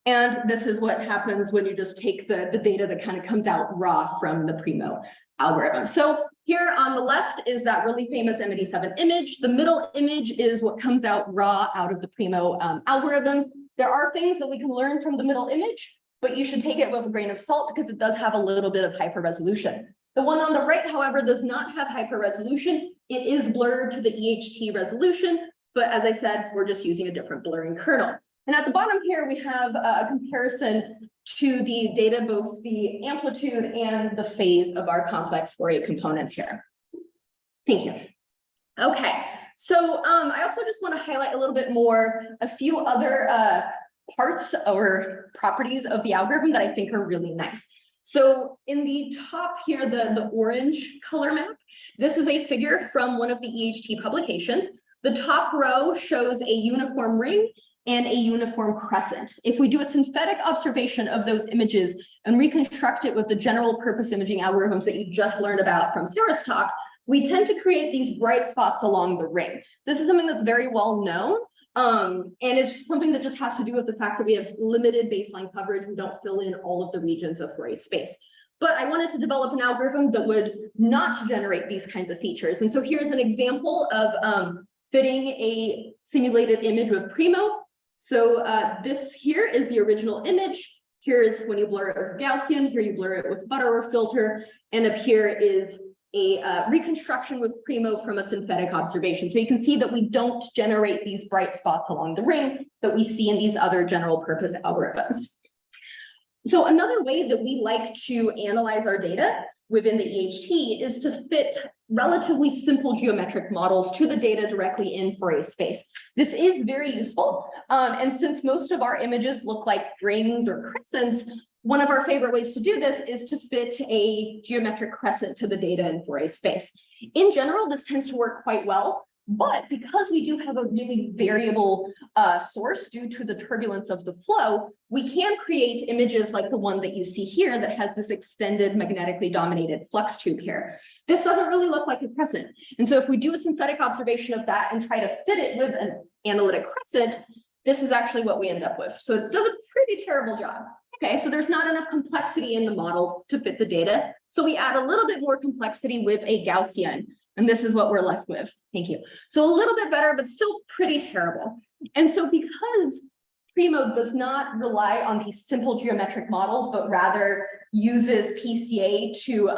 And this is what happens when you just take the data that kind of comes out raw from the PRIMO algorithm. So here on the left is that really famous M87 image. The middle image is what comes out raw out of the PRIMO algorithm. There are things that we can learn from the middle image, but you should take it with a grain of salt because it does have a little bit of hyper resolution. The one on the right, however, does not have hyper resolution. It is blurred to the EHT resolution, but as I said, we're just using a different blurring kernel. And at the bottom here, we have a comparison to the data, both the amplitude and the phase of our complex Fourier components here. Thank you. Okay, so I also just want to highlight a little bit more, a few other parts or properties of the algorithm that I think are really nice. So in the top here, the orange color map, this is a figure from one of the EHT publications. The top row shows a uniform ring and a uniform crescent. If we do a synthetic observation of those images and reconstruct it with the general purpose imaging algorithms that you just learned about from Sara's talk, we tend to create these bright spots along the ring. This is something that's very well known. And it's something that just has to do with the fact that we have limited baseline coverage. We don't fill in all of the regions of Fourier space. But I wanted to develop an algorithm that would not generate these kinds of features. And so here's an example of fitting a simulated image with Primo. So this here is the original image. Here's when you blur it with Gaussian. Here you blur it with Butterworth filter. And up here is a reconstruction with Primo from a synthetic observation. So you can see that we don't generate these bright spots along the ring that we see in these other general purpose algorithms. So another way that we like to analyze our data within the EHT is to fit relatively simple geometric models to the data directly in Fourier space. This is very useful. And since most of our images look like rings or crescents, one of our favorite ways to do this is to fit a geometric crescent to the data in Fourier space. In general, this tends to work quite well, but because we do have a really variable source due to the turbulence of the flow, we can create images like the one that you see here that has this extended magnetically dominated flux tube here. This doesn't really look like a crescent. And so if we do a synthetic observation of that and try to fit it with an analytic crescent, this is actually what we end up with. So it does a pretty terrible job. Okay, so there's not enough complexity in the model to fit the data. So we add a little bit more complexity with a Gaussian, and this is what we're left with. Thank you. So a little bit better, but still pretty terrible. And so because Primo does not rely on these simple geometric models, but rather uses PCA to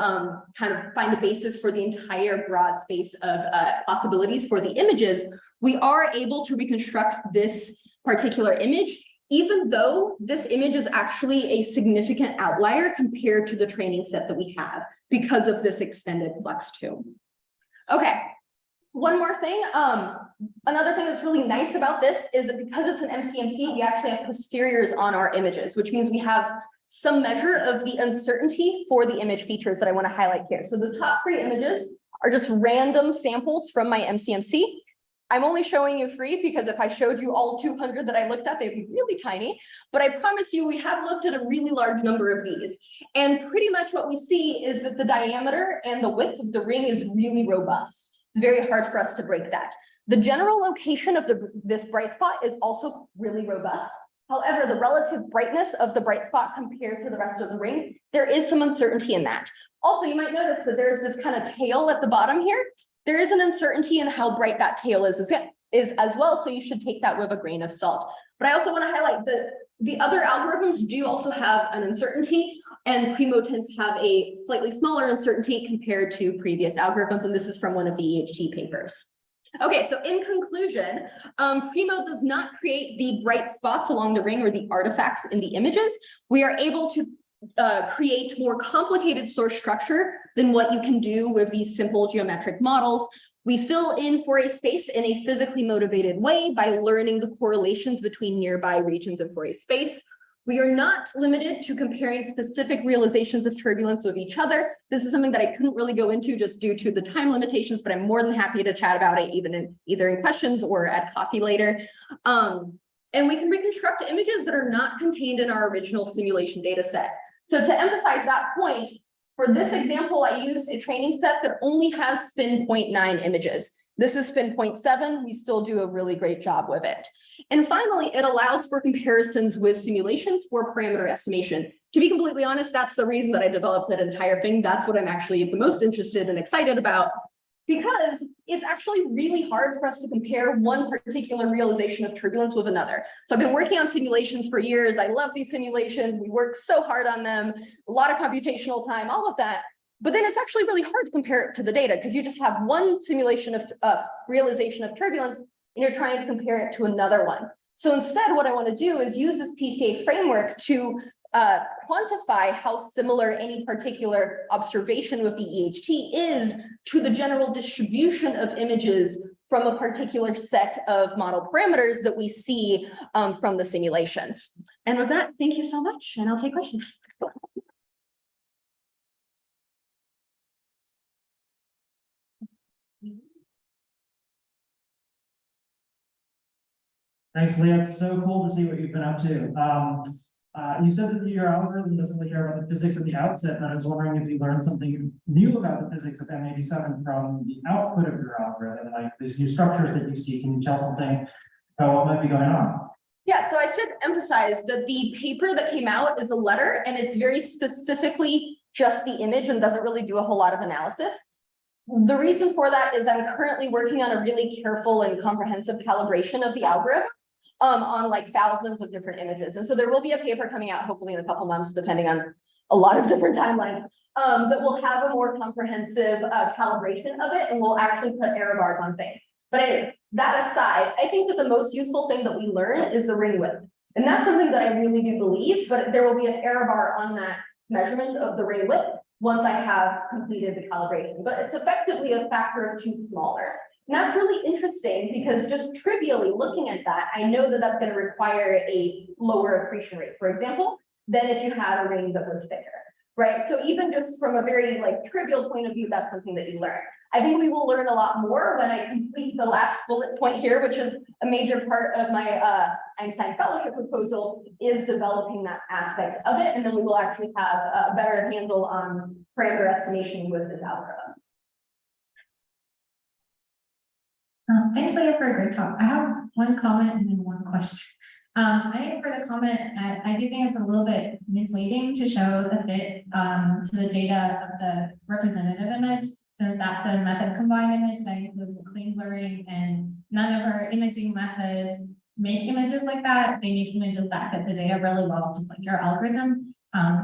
kind of find a basis for the entire broad space of possibilities for the images, we are able to reconstruct this particular image, even though this image is actually a significant outlier compared to the training set that we have because of this extended flux tube. Okay, one more thing. Another thing that's really nice about this is that because it's an MCMC, we actually have posteriors on our images, which means we have some measure of the uncertainty for the image features that I want to highlight here. So the top 3 images are just random samples from my MCMC. I'm only showing you 3 because if I showed you all 200 that I looked at, they'd be really tiny. But I promise you, we have looked at a really large number of these. And pretty much what we see is that the diameter and the width of the ring is really robust. It's very hard for us to break that. The general location of this bright spot is also really robust. However, the relative brightness of the bright spot compared to the rest of the ring, there is some uncertainty in that. Also, you might notice that there's this kind of tail at the bottom here. There is an uncertainty in how bright that tail is as well, so you should take that with a grain of salt. But I also want to highlight that the other algorithms do also have an uncertainty, and Primo tends to have a slightly smaller uncertainty compared to previous algorithms, and this is from one of the EHT papers. Okay, so in conclusion, Primo does not create the bright spots along the ring or the artifacts in the images. We are able to create more complicated source structure than what you can do with these simple geometric models. We fill in Fourier space in a physically motivated way by learning the correlations between nearby regions of Fourier space. We are not limited to comparing specific realizations of turbulence with each other. This is something that I couldn't really go into just due to the time limitations, but I'm more than happy to chat about it either in questions or at coffee later. And we can reconstruct images that are not contained in our original simulation data set. So to emphasize that point, for this example, I used a training set that only has spin 0.9 images. This is spin 0.7. We still do a really great job with it. And finally, it allows for comparisons with simulations for parameter estimation. To be completely honest, that's the reason that I developed that entire thing. That's what I'm actually the most interested and excited about, because it's actually really hard for us to compare one particular realization of turbulence with another. So I've been working on simulations for years. I love these simulations. We work so hard on them, a lot of computational time, all of that. But then it's actually really hard to compare it to the data because you just have one simulation of realization of turbulence and you're trying to compare it to another one. So instead, what I want to do is use this PCA framework to quantify how similar any particular observation with the EHT is to the general distribution of images from a particular set of model parameters that we see from the simulations. And with that, thank you so much, and I'll take questions. Thanks, Lia. It's so cool to see what you've been up to. You said that your algorithm doesn't really care about the physics at the outset, and I was wondering if you learned something new about the physics of M87 from the output of your algorithm, like these new structures that you see. Can you tell something about what might be going on? Yeah, so I should emphasize that the paper that came out is a letter, and it's very specifically just the image and doesn't really do a whole lot of analysis. The reason for that is I'm currently working on a really careful and comprehensive calibration of the algorithm on like thousands of different images. And so there will be a paper coming out hopefully in a couple months, depending on a lot of different timelines, that will have a more comprehensive calibration of it, and we'll actually put error bars on things. But anyways, that aside, I think that the most useful thing that we learn is the ring width. And that's something that I really do believe, but there will be an error bar on that measurement of the ring width once I have completed the calibration. But it's effectively a factor of 2 smaller. And that's really interesting because just trivially looking at that, I know that that's going to require a lower accretion rate, for example, than if you had a ring that was thicker, right? So even just from a very like trivial point of view, that's something that you learn. I think we will learn a lot more when I complete the last bullet point here, which is a major part of my Einstein Fellowship proposal, is developing that aspect of it. And then we will actually have a better handle on parameter estimation with this algorithm. Thanks, Leah, for a great talk. I have one comment and then one question. I think for the comment, I do think it's a little bit misleading to show the fit to the data of the representative image, since that's a method combined image that includes the clean blurring, and none of our imaging methods make images like that. They make images that fit the data really well, just like your algorithm.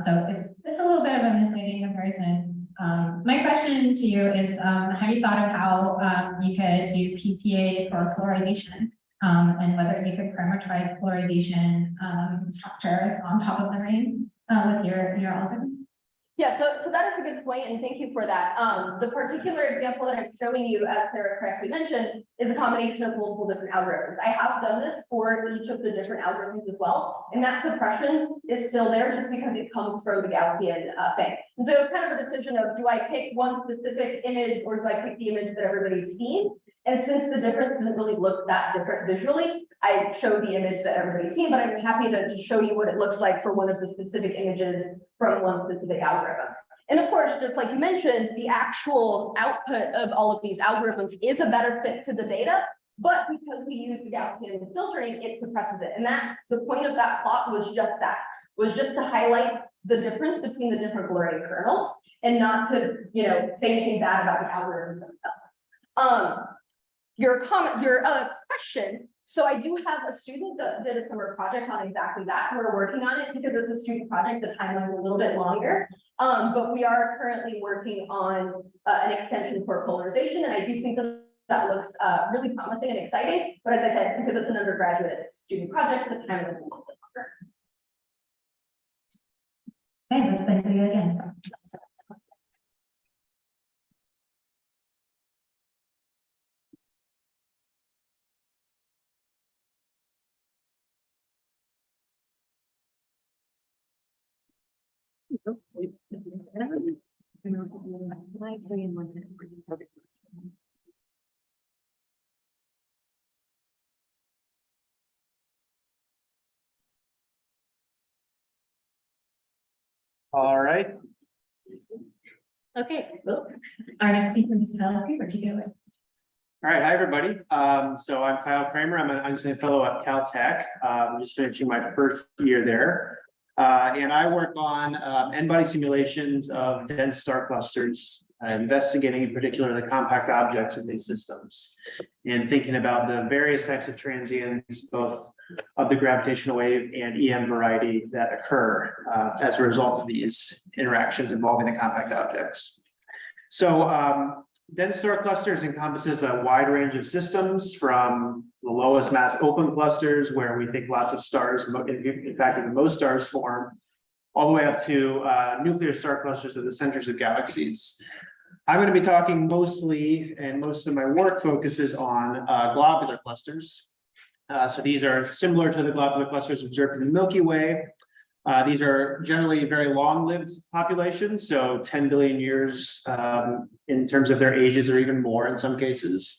So it's a little bit of a misleading comparison. My question to you is, have you thought of how you could do PCA for polarization, and whether you could parameterize polarization structures on top of the ring with your algorithm? Yeah, so that is a good point, and thank you for that. The particular example that I'm showing you, as Sarah correctly mentioned, is a combination of multiple different algorithms. I have done this for each of the different algorithms as well, and that suppression is still there just because it comes from the Gaussian thing. And so it's kind of a decision of, do I pick one specific image or do I pick the image that everybody's seen? And since the difference doesn't really look that different visually, I show the image that everybody's seen, but I'm happy to show you what it looks like for one of the specific images from one specific algorithm. And of course, just like you mentioned, the actual output of all of these algorithms is a better fit to the data, but because we use the Gaussian filtering, it suppresses it. And the point of that plot was just that, was just to highlight the difference between the different blurring kernels and not to, say anything bad about the algorithms themselves. Your question. So I do have a student that did a summer project on exactly that. We're working on it because it's a student project. The timeline is a little bit longer, but we are currently working on an extension for polarization, and I do think that looks really promising and exciting. But as I said, because it's an undergraduate student project, the timeline is a little bit longer. Okay, let's thank you again. All right. Okay, well, our next speaker is Kyle Kremer. Take it away. All right. Hi, everybody. So I'm Kyle Kremer. I'm an Einstein Fellow at Caltech. I'm just finishing my first year there. And I work on n-body simulations of dense star clusters, investigating in particular the compact objects in these systems, and thinking about the various types of transients, both of the gravitational wave and EM variety that occur as a result of these interactions involving the compact objects. So dense star clusters encompasses a wide range of systems, from the lowest mass open clusters where we think lots of stars, in fact, even most stars form, all the way up to nuclear star clusters at the centers of galaxies. I'm going to be talking mostly, and most of my work focuses on globular clusters. So these are similar to the globular clusters observed in the Milky Way. These are generally very long-lived populations, so 10 billion years in terms of their ages, or even more in some cases.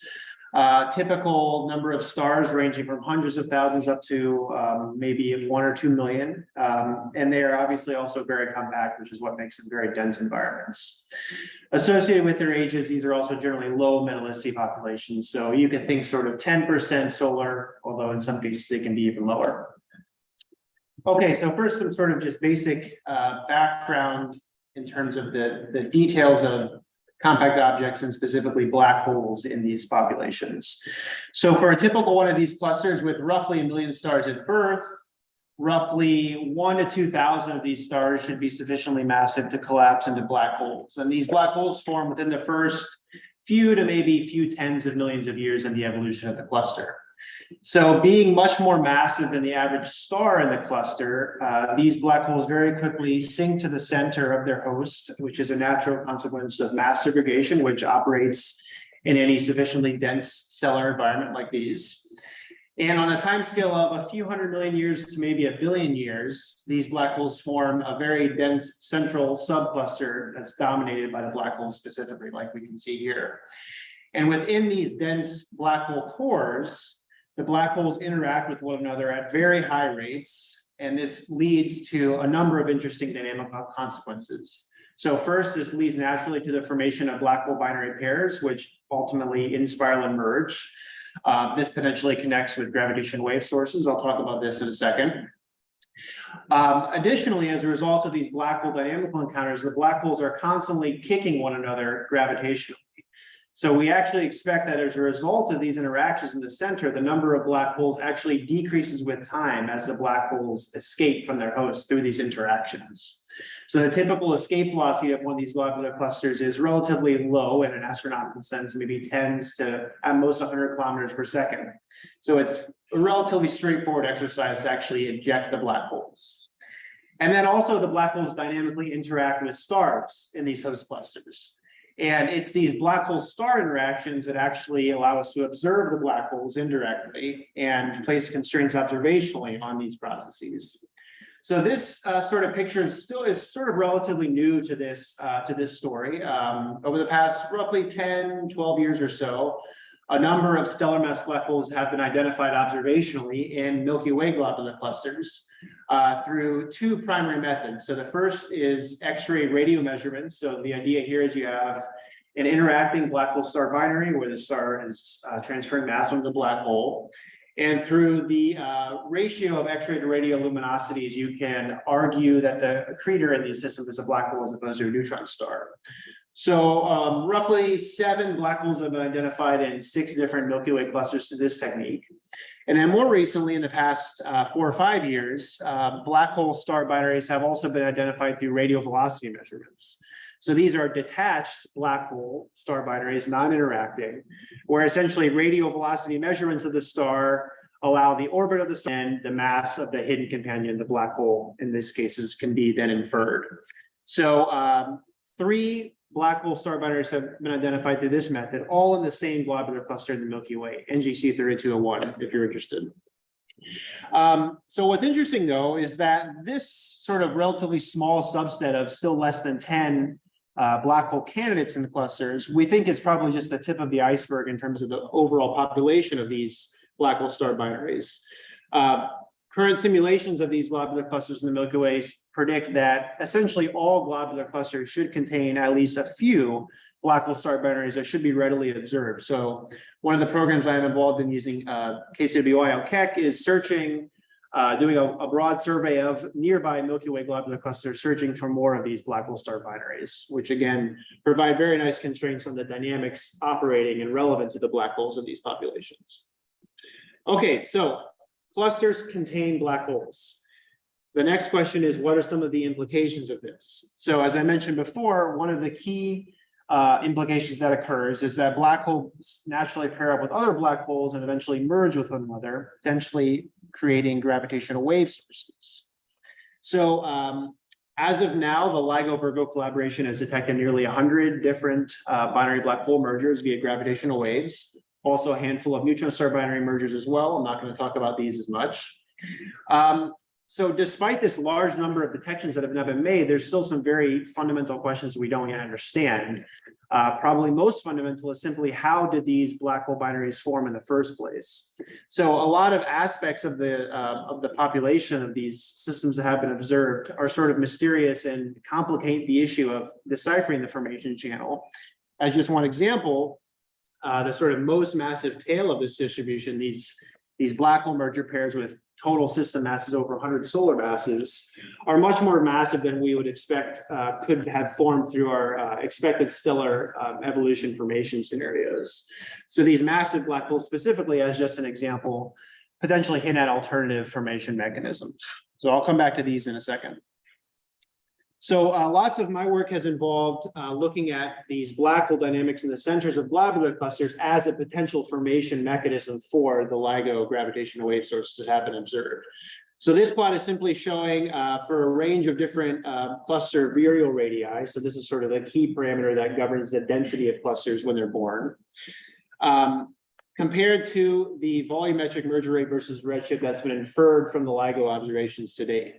Typical number of stars ranging from hundreds of thousands up to maybe 1 or 2 million. And they are obviously also very compact, which is what makes them very dense environments. Associated with their ages, these are also generally low metallicity populations. So you can think sort of 10% solar, although in some cases they can be even lower. Okay, so first some sort of just basic background in terms of the details of compact objects, and specifically black holes in these populations. So for a typical one of these clusters with roughly 1 million stars at birth, roughly 1 to 2,000 of these stars should be sufficiently massive to collapse into black holes. And these black holes form within the first few to maybe few tens of millions of years in the evolution of the cluster. So being much more massive than the average star in the cluster, these black holes very quickly sink to the center of their host, which is a natural consequence of mass segregation, which operates in any sufficiently dense stellar environment like these. And on a timescale of a few 100 million years to maybe 1 billion years, these black holes form a very dense central subcluster that's dominated by the black hole specifically, like we can see here. And within these dense black hole cores, the black holes interact with one another at very high rates, and this leads to a number of interesting dynamical consequences. So first, this leads naturally to the formation of black hole binary pairs, which ultimately in spiral and merge. This potentially connects with gravitational wave sources. I'll talk about this in a second. Additionally, as a result of these black hole dynamical encounters, the black holes are constantly kicking one another gravitationally. So we actually expect that as a result of these interactions in the center, the number of black holes actually decreases with time as the black holes escape from their host through these interactions. So the typical escape velocity of one of these globular clusters is relatively low in an astronomical sense, maybe tens to at most 100 kilometers per second. So it's a relatively straightforward exercise to actually eject the black holes. And then also the black holes dynamically interact with stars in these host clusters. And it's these black hole star interactions that actually allow us to observe the black holes indirectly and place constraints observationally on these processes. So this sort of picture is sort of relatively new to this story. Over the past roughly 10, 12 years or so, a number of stellar mass black holes have been identified observationally in Milky Way globular clusters through two primary methods. So the first is X-ray radio measurements. So the idea here is you have an interacting black hole star binary where the star is transferring mass into the black hole. And through the ratio of X-ray to radio luminosities, you can argue that the accretor in these systems is a black hole as opposed to a neutron star. So roughly 7 black holes have been identified in 6 different Milky Way clusters to this technique. And then more recently, in the past 4 or 5 years, black hole star binaries have also been identified through radial velocity measurements. So these are detached black hole star binaries, non-interacting, where essentially radial velocity measurements of the star allow the orbit of the star and the mass of the hidden companion, the black hole, in this cases, can be then inferred. So 3 black hole star binaries have been identified through this method, all in the same globular cluster in the Milky Way, NGC 3201, if you're interested. So what's interesting, though, is that this sort of relatively small subset of still less than 10 black hole candidates in the clusters, we think is probably just the tip of the iceberg in terms of the overall population of these black hole star binaries. Current simulations of these globular clusters in the Milky Way predict that essentially all globular clusters should contain at least a few black hole star binaries that should be readily observed. So one of the programs I'm involved in using KCWI Keck is searching, doing a broad survey of nearby Milky Way globular clusters, searching for more of these black hole star binaries, which again provide very nice constraints on the dynamics operating and relevant to the black holes of these populations. Okay, so clusters contain black holes. The next question is, what are some of the implications of this? So as I mentioned before, one of the key implications that occurs is that black holes naturally pair up with other black holes and eventually merge with one another, potentially creating gravitational wave sources. So as of now, the LIGO-Virgo collaboration has detected nearly 100 different binary black hole mergers via gravitational waves. Also a handful of neutron star binary mergers as well. I'm not going to talk about these as much. So despite this large number of detections that have now been made, there's still some very fundamental questions we don't yet understand. Probably most fundamental is simply how did these black hole binaries form in the first place? So a lot of aspects of the population of these systems that have been observed are sort of mysterious and complicate the issue of deciphering the formation channel. As just one example, the sort of most massive tail of this distribution, these black hole merger pairs with total system masses over 100 solar masses are much more massive than we would expect could have formed through our expected stellar evolution formation scenarios. So these massive black holes specifically, as just an example, potentially hint at alternative formation mechanisms. So I'll come back to these in a second. So lots of my work has involved looking at these black hole dynamics in the centers of globular clusters as a potential formation mechanism for the LIGO gravitational wave sources that have been observed. So this plot is simply showing for a range of different cluster virial radii. So this is sort of the key parameter that governs the density of clusters when they're born. Compared to the volumetric merger rate versus redshift that's been inferred from the LIGO observations to date.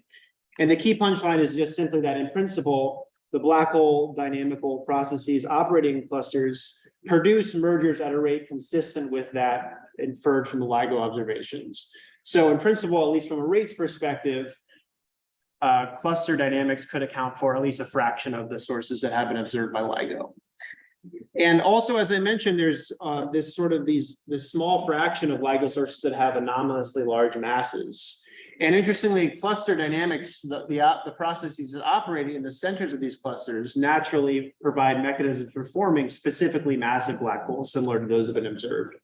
And the key punchline is just simply that in principle, the black hole dynamical processes operating in clusters produce mergers at a rate consistent with that inferred from the LIGO observations. So in principle, at least from a rates perspective, cluster dynamics could account for at least a fraction of the sources that have been observed by LIGO. And also, as I mentioned, there's this small fraction of LIGO sources that have anomalously large masses. And interestingly, cluster dynamics, the processes operating in the centers of these clusters naturally provide mechanisms for forming specifically massive black holes, similar to those that have been observed.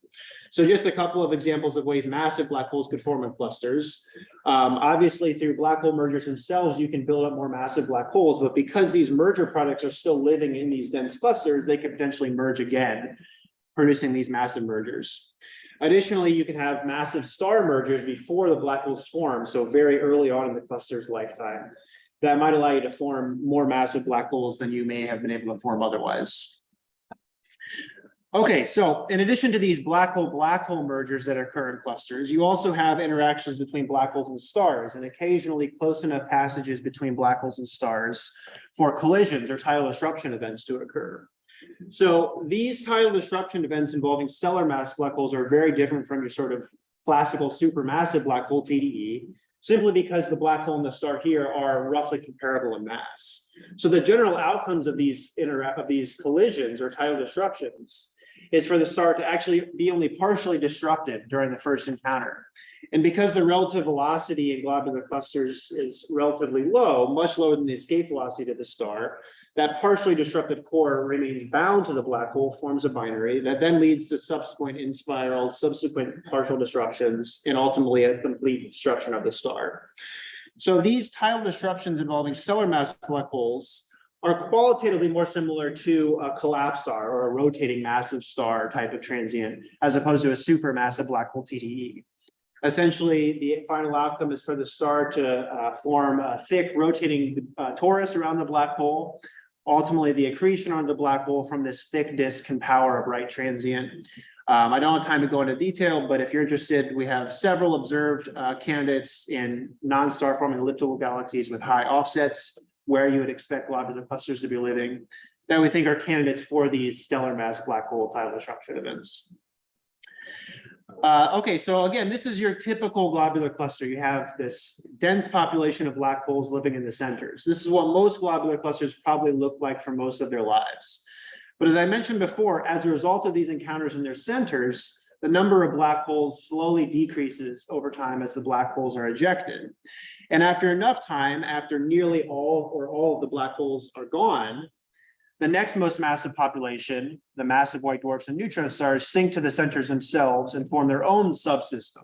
So just a couple of examples of ways massive black holes could form in clusters. Obviously, through black hole mergers themselves, you can build up more massive black holes, but because these merger products are still living in these dense clusters, they could potentially merge again, producing these massive mergers. Additionally, you can have massive star mergers before the black holes form, so very early on in the cluster's lifetime. That might allow you to form more massive black holes than you may have been able to form otherwise. Okay, so in addition to these black hole mergers that occur in clusters, you also have interactions between black holes and stars, and occasionally close enough passages between black holes and stars for collisions or tidal disruption events to occur. So these tidal disruption events involving stellar mass black holes are very different from your sort of classical supermassive black hole TDE, simply because the black hole and the star here are roughly comparable in mass. So the general outcomes of these collisions or tidal disruptions is for the star to actually be only partially disrupted during the first encounter. And because the relative velocity in globular clusters is relatively low, much lower than the escape velocity to the star, that partially disrupted core remains bound to the black hole, forms a binary that then leads to subsequent in-spirals, subsequent partial disruptions, and ultimately a complete destruction of the star. So these tidal disruptions involving stellar mass black holes are qualitatively more similar to a collapsed star or a rotating massive star type of transient, as opposed to a supermassive black hole TDE. Essentially, the final outcome is for the star to form a thick rotating torus around the black hole. Ultimately, the accretion on the black hole from this thick disk can power a bright transient. I don't have time to go into detail, but if you're interested, we have several observed candidates in non-star forming elliptical galaxies with high offsets, where you would expect globular clusters to be living, that we think are candidates for these stellar mass black hole tidal disruption events. Okay, so again, this is your typical globular cluster. You have this dense population of black holes living in the centers. This is what most globular clusters probably look like for most of their lives. But as I mentioned before, as a result of these encounters in their centers, the number of black holes slowly decreases over time as the black holes are ejected. And after enough time, after nearly all or all of the black holes are gone, the next most massive population, the massive white dwarfs and neutron stars, sink to the centers themselves and form their own subsystem.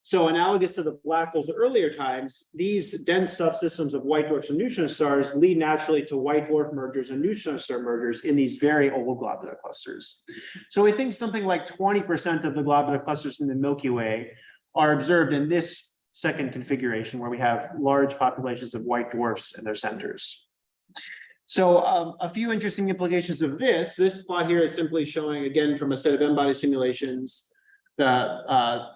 So analogous to the black holes of earlier times, these dense subsystems of white dwarfs and neutron stars lead naturally to white dwarf mergers and neutron star mergers in these very old globular clusters. So we think something like 20% of the globular clusters in the Milky Way are observed in this second configuration where we have large populations of white dwarfs in their centers. So a few interesting implications of this plot here is simply showing, again, from a set of n-body simulations, the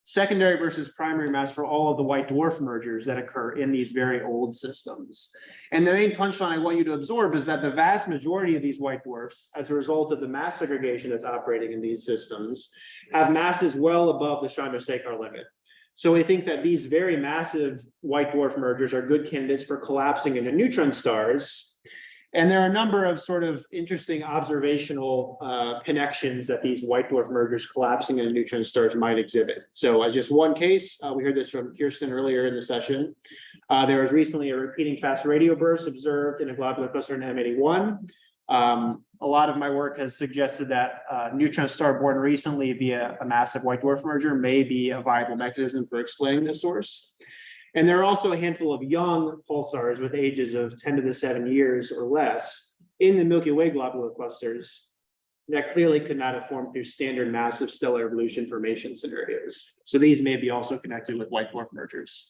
secondary versus primary mass for all of the white dwarf mergers that occur in these very old systems. And the main punchline I want you to absorb is that the vast majority of these white dwarfs, as a result of the mass segregation that's operating in these systems, have masses well above the Chandrasekhar limit. So we think that these very massive white dwarf mergers are good candidates for collapsing into neutron stars. And there are a number of sort of interesting observational connections that these white dwarf mergers collapsing into neutron stars might exhibit. So just one case, we heard this from Kirsten earlier in the session. There was recently a repeating fast radio burst observed in a globular cluster in M81. A lot of my work has suggested that neutron star born recently via a massive white dwarf merger may be a viable mechanism for explaining this source. And there are also a handful of young pulsars with ages of 10 to the 7 years or less in the Milky Way globular clusters that clearly could not have formed through standard massive stellar evolution formation scenarios. So these may be also connected with white dwarf mergers.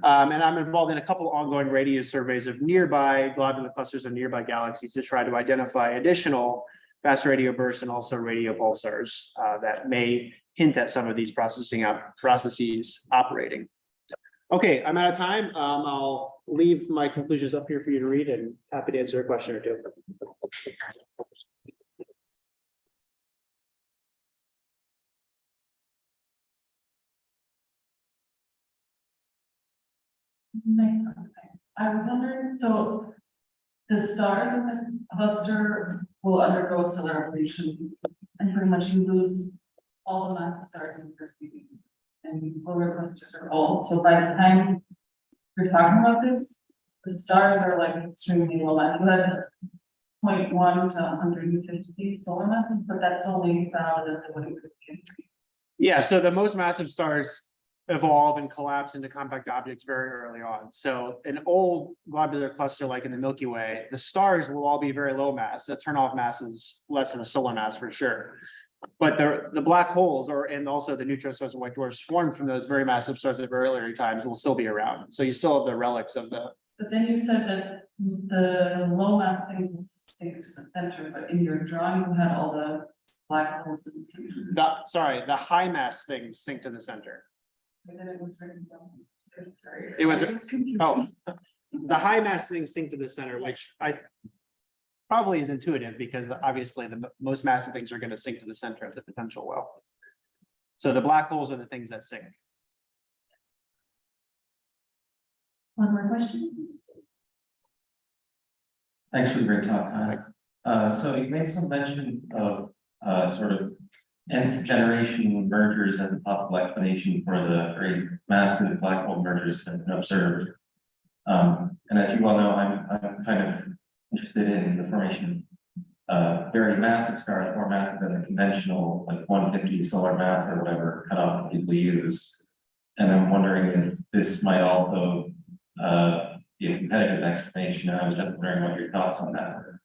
And I'm involved in a couple ongoing radio surveys of nearby globular clusters and nearby galaxies to try to identify additional fast radio bursts and also radio pulsars that may hint at some of these processes operating. Okay, I'm out of time. I'll leave my conclusions up here for you to read and happy to answer a question or two. Nice. I was wondering, so the stars in the cluster will undergo stellar evolution and pretty much you lose all the massive stars in the first beginning. And lower clusters are old. So by the time you're talking about this, the stars are like extremely low mass. You had 0.1 to 150 solar masses, but that's only valid at the 150. Yeah, so the most massive stars evolve and collapse into compact objects very early on. So an old globular cluster like in the Milky Way, the stars will all be very low mass. The turn-off mass is less than a solar mass for sure. But the black holes and also the neutron stars and white dwarfs formed from those very massive stars at very early times will still be around. So you still have the relics of the. But then you said that the low mass thing was sink to the center, but in your drawing you had all the black holes in the center. The high mass things sink to the center. And then it was written down. Sorry. It was confused. the high mass things sink to the center, which probably is intuitive because obviously the most massive things are going to sink to the center of the potential well. So the black holes are the things that sink. One more question? Thanks for the great talk. So you made some mention of sort of nth generation mergers as a possible explanation for the very massive black hole mergers that have been observed. And as you well know, I'm kind of interested in the formation of very massive stars, more massive than the conventional, like 150 solar mass or whatever cutoff that people use. And I'm wondering if this might also be a competitive explanation. I was just wondering what your thoughts on that were.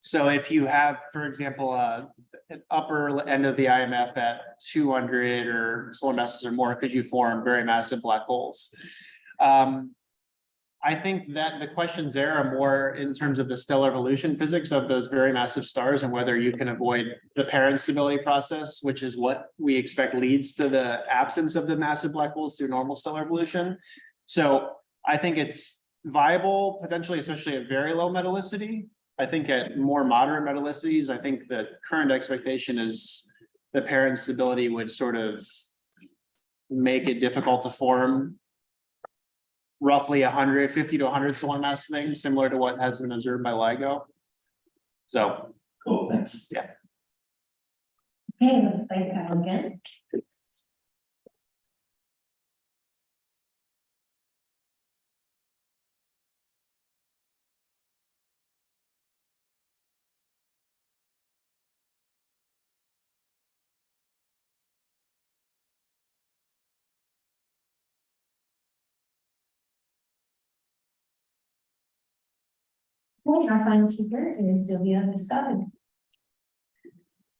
So if you have, for example, an upper end of the IMF at 200 or solar masses or more, could you form very massive black holes? I think that the questions there are more in terms of the stellar evolution physics of those very massive stars and whether you can avoid the parent stability process, which is what we expect leads to the absence of the massive black holes through normal stellar evolution. So I think it's viable, potentially, especially at very low metallicity. I think at more moderate metallicities, I think the current expectation is the parent stability would sort of make it difficult to form roughly 150 to 100 solar mass things, similar to what has been observed by LIGO. So. Cool, thanks. Yeah. Okay, let's thank Kyle again. Okay, our final speaker is Sylvia Biscoveanu.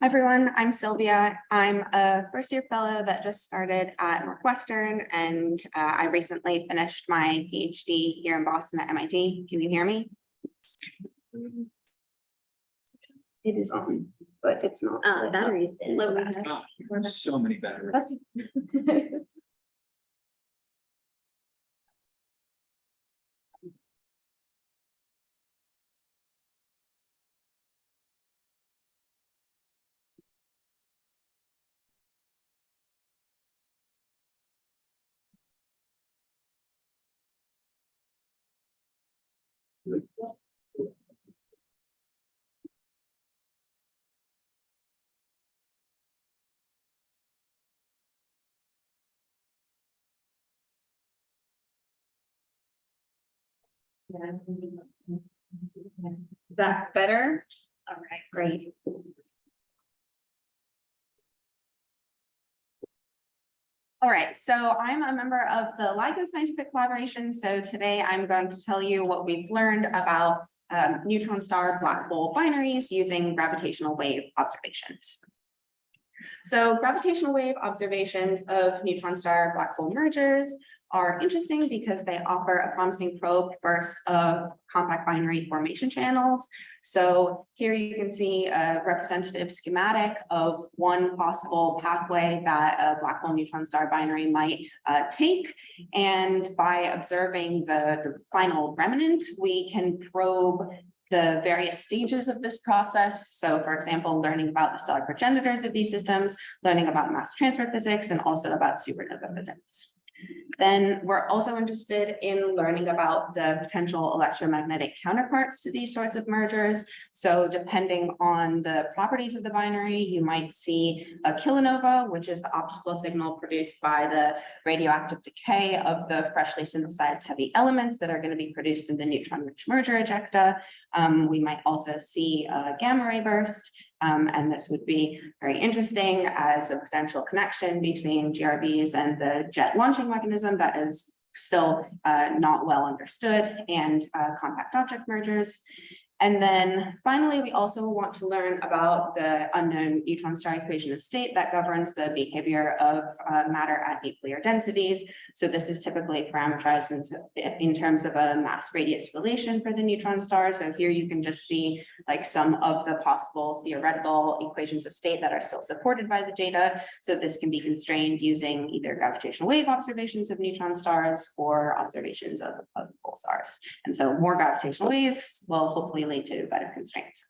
Hi everyone, I'm Sylvia. I'm a first-year fellow that just started at Northwestern, and I recently finished my PhD here in Boston at MIT. Can you hear me? It is on, but it's not. The battery's in. Low. So many batteries. That's better. All right, great. All right, so I'm a member of the LIGO Scientific Collaboration. So today I'm going to tell you what we've learned about neutron star black hole binaries using gravitational wave observations. So gravitational wave observations of neutron star black hole mergers are interesting because they offer a promising probe first of compact binary formation channels. So here you can see a representative schematic of one possible pathway that a black hole neutron star binary might take. And by observing the final remnant, we can probe the various stages of this process. So for example, learning about the stellar progenitors of these systems, learning about mass transfer physics, and also about supernova physics. Then we're also interested in learning about the potential electromagnetic counterparts to these sorts of mergers. So depending on the properties of the binary, you might see a kilonova, which is the optical signal produced by the radioactive decay of the freshly synthesized heavy elements that are going to be produced in the neutron-rich merger ejecta. We might also see a gamma ray burst. And this would be very interesting as a potential connection between GRBs and the jet launching mechanism that is still not well understood, and compact object mergers. And then finally, we also want to learn about the unknown neutron star equation of state that governs the behavior of matter at nuclear densities. So this is typically parameterized in terms of a mass radius relation for the neutron star. So here you can just see like some of the possible theoretical equations of state that are still supported by the data. So this can be constrained using either gravitational wave observations of neutron stars or observations of pulsars. And so more gravitational waves will hopefully lead to better constraints.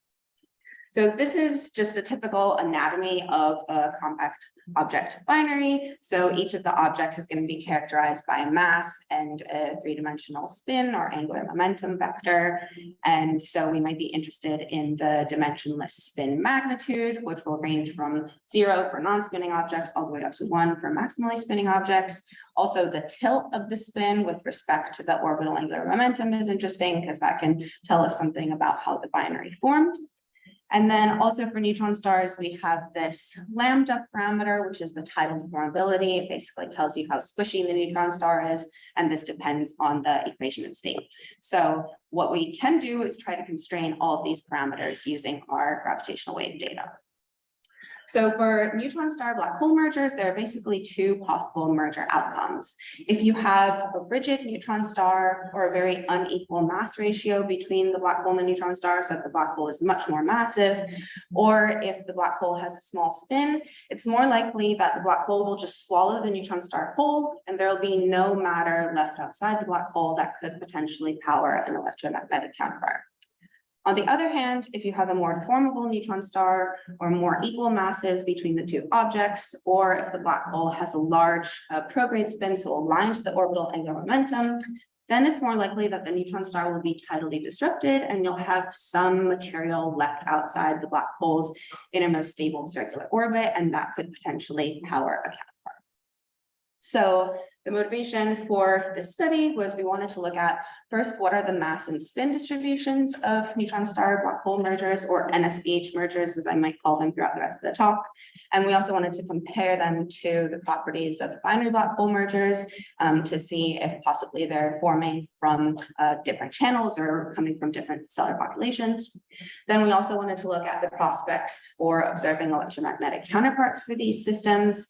So this is just a typical anatomy of a compact object binary. So each of the objects is going to be characterized by a mass and a three-dimensional spin or angular momentum vector. And so we might be interested in the dimensionless spin magnitude, which will range from 0 for non-spinning objects all the way up to 1 for maximally spinning objects. Also, the tilt of the spin with respect to the orbital angular momentum is interesting because that can tell us something about how the binary formed. And then also for neutron stars, we have this lambda parameter, which is the tidal deformability. It basically tells you how squishy the neutron star is, and this depends on the equation of state. So what we can do is try to constrain all of these parameters using our gravitational wave data. So for neutron star black hole mergers, there are basically two possible merger outcomes. If you have a rigid neutron star or a very unequal mass ratio between the black hole and the neutron star, so if the black hole is much more massive, or if the black hole has a small spin, it's more likely that the black hole will just swallow the neutron star whole, and there will be no matter left outside the black hole that could potentially power an electromagnetic counterpart. On the other hand, if you have a more deformable neutron star or more equal masses between the two objects, or if the black hole has a large prograde spin, so aligned to the orbital angular momentum, then it's more likely that the neutron star will be tidally disrupted and you'll have some material left outside the black hole's innermost stable circular orbit, and that could potentially power a counterpart. So The motivation for this study was we wanted to look at first, what are the mass and spin distributions of neutron star black hole mergers, or NSBH mergers, as I might call them throughout the rest of the talk. And we also wanted to compare them to the properties of binary black hole mergers to see if possibly they're forming from different channels or coming from different stellar populations. Then we also wanted to look at the prospects for observing electromagnetic counterparts for these systems,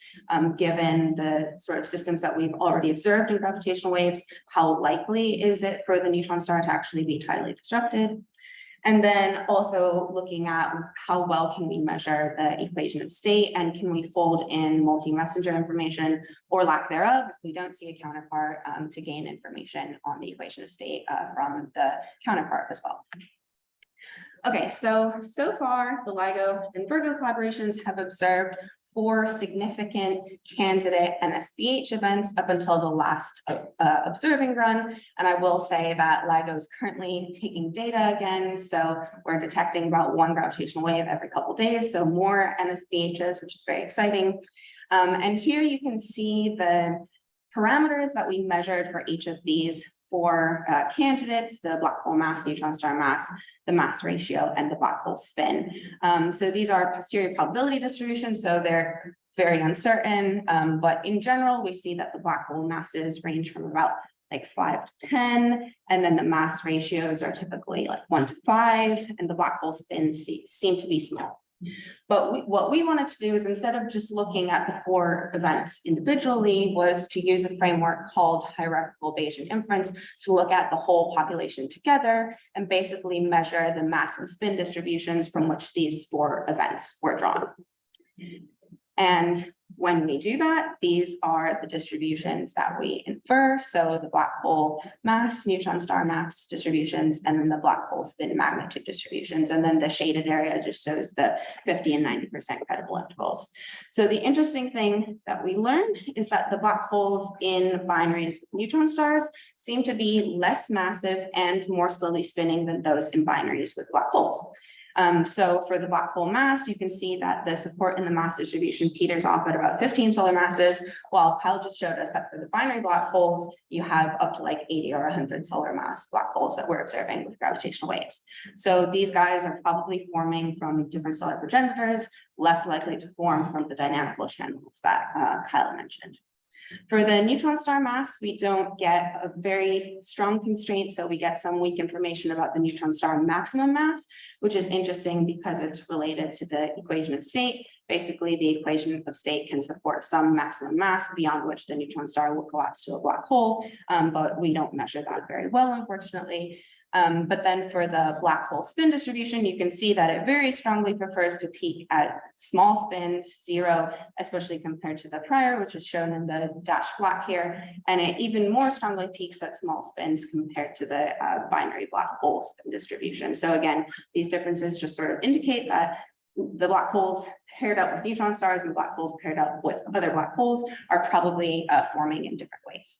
given the sort of systems that we've already observed in gravitational waves. How likely is it for the neutron star to actually be tidally disrupted? And then also looking at how well can we measure the equation of state, and can we fold in multi-messenger information or lack thereof if we don't see a counterpart to gain information on the equation of state from the counterpart as well. Okay, so far the LIGO and Virgo collaborations have observed 4 significant candidate NSBH events up until the last observing run. And I will say that LIGO is currently taking data again. So we're detecting about 1 gravitational wave every couple days. So more NSBHs, which is very exciting. And here you can see the parameters that we measured for each of these 4 candidates: the black hole mass, neutron star mass, the mass ratio, and the black hole spin. So these are posterior probability distributions, so they're very uncertain. But in general, we see that the black hole masses range from about like 5 to 10, and then the mass ratios are typically like 1 to 5, and the black hole spins seem to be small. But what we wanted to do is, instead of just looking at the 4 events individually, was to use a framework called hierarchical Bayesian inference to look at the whole population together and basically measure the mass and spin distributions from which these 4 events were drawn. And when we do that, these are the distributions that we infer. So the black hole mass, neutron star mass distributions, and then the black hole spin magnitude distributions. And then the shaded area just shows the 50 and 90% credible intervals. So the interesting thing that we learned is that the black holes in binaries with neutron stars seem to be less massive and more slowly spinning than those in binaries with black holes. So for the black hole mass, you can see that the support in the mass distribution peters off at about 15 solar masses, while Kyle just showed us that for the binary black holes, you have up to like 80 or 100 solar mass black holes that we're observing with gravitational waves. So these guys are probably forming from different stellar progenitors, less likely to form from the dynamical channels that Kyle mentioned. For the neutron star mass, we don't get a very strong constraint, so we get some weak information about the neutron star maximum mass, which is interesting because it's related to the equation of state. Basically, the equation of state can support some maximum mass beyond which the neutron star will collapse to a black hole, but we don't measure that very well, unfortunately. But then for the black hole spin distribution, you can see that it very strongly prefers to peak at small spins, 0, especially compared to the prior, which is shown in the dashed black here. And it even more strongly peaks at small spins compared to the binary black hole spin distribution. So again, these differences just sort of indicate that the black holes paired up with neutron stars and the black holes paired up with other black holes are probably forming in different ways.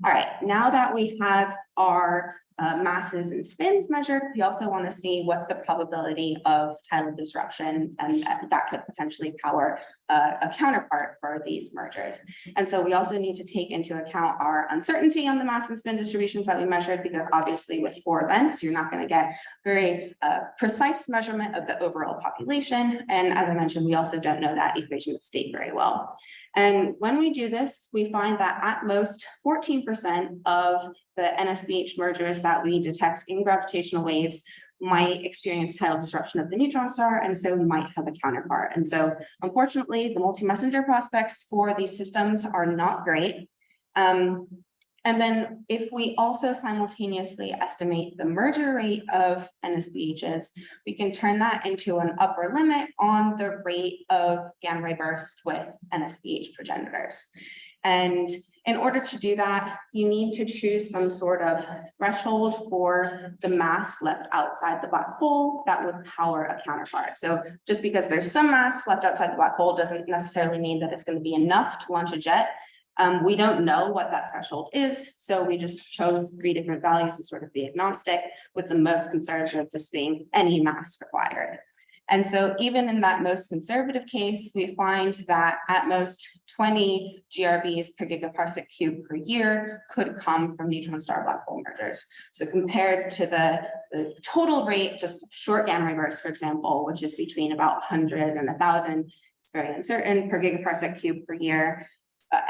All right, now that we have our masses and spins measured, we also want to see what's the probability of tidal disruption, and that could potentially power a counterpart for these mergers. And so we also need to take into account our uncertainty on the mass and spin distributions that we measured, because obviously with 4 events, you're not going to get very precise measurement of the overall population. And as I mentioned, we also don't know that equation of state very well. And when we do this, we find that at most 14% of the NSBH mergers that we detect in gravitational waves might experience tidal disruption of the neutron star, and so we might have a counterpart. And so unfortunately, the multi-messenger prospects for these systems are not great. And then if we also simultaneously estimate the merger rate of NSBHs, we can turn that into an upper limit on the rate of gamma ray burst with NSBH progenitors. And in order to do that, you need to choose some sort of threshold for the mass left outside the black hole that would power a counterpart. So just because there's some mass left outside the black hole doesn't necessarily mean that it's going to be enough to launch a jet. We don't know what that threshold is, so we just chose 3 different values to sort of be agnostic, with the most conservative just being any mass required. And so even in that most conservative case, we find that at most 20 GRBs per gigaparsec cube per year could come from neutron star black hole mergers. So compared to the total rate, just short gamma ray bursts, for example, which is between about 100 and 1,000, it's very uncertain, per gigaparsec cube per year,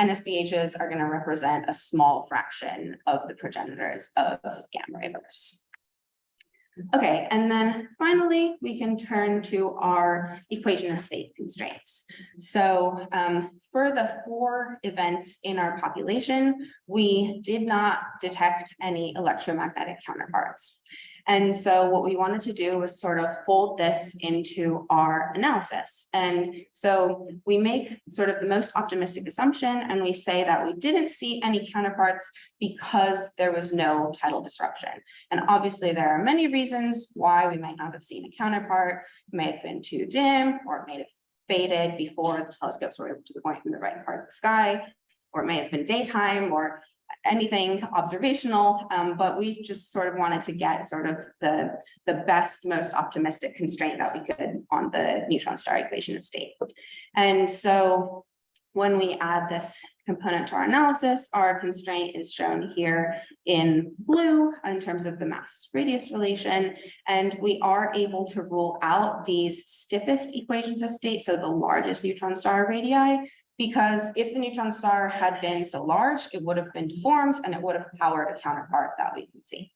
NSBHs are going to represent a small fraction of the progenitors of gamma ray bursts. Okay, and then finally, we can turn to our equation of state constraints. So for the 4 events in our population, we did not detect any electromagnetic counterparts. And so what we wanted to do was sort of fold this into our analysis. And so we make sort of the most optimistic assumption, and we say that we didn't see any counterparts because there was no tidal disruption. And obviously there are many reasons why we might not have seen a counterpart. It may have been too dim, or it may have faded before the telescopes were able to point in the right part of the sky, or it may have been daytime, or anything observational, but we just sort of wanted to get sort of the best, most optimistic constraint that we could on the neutron star equation of state. And so when we add this component to our analysis, our constraint is shown here in blue in terms of the mass radius relation, and we are able to rule out these stiffest equations of state, so the largest neutron star radii, because if the neutron star had been so large, it would have been deformed and it would have powered a counterpart that we can see.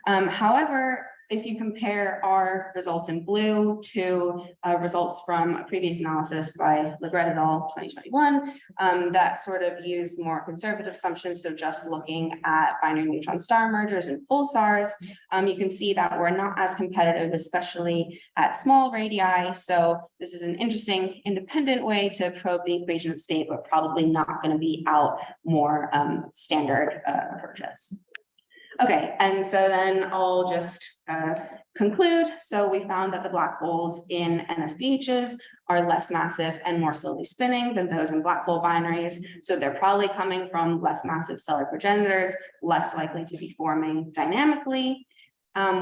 However, if you compare our results in blue to results from a previous analysis by Legret et al. 2021, that sort of use more conservative assumptions, so just looking at binary neutron star mergers and pulsars, you can see that we're not as competitive, especially at small radii. So this is an interesting independent way to probe the equation of state, but probably not going to be out more standard approaches. Okay, and so then I'll just conclude. So we found that the black holes in NSBHs are less massive and more slowly spinning than those in black hole binaries. So they're probably coming from less massive stellar progenitors, less likely to be forming dynamically.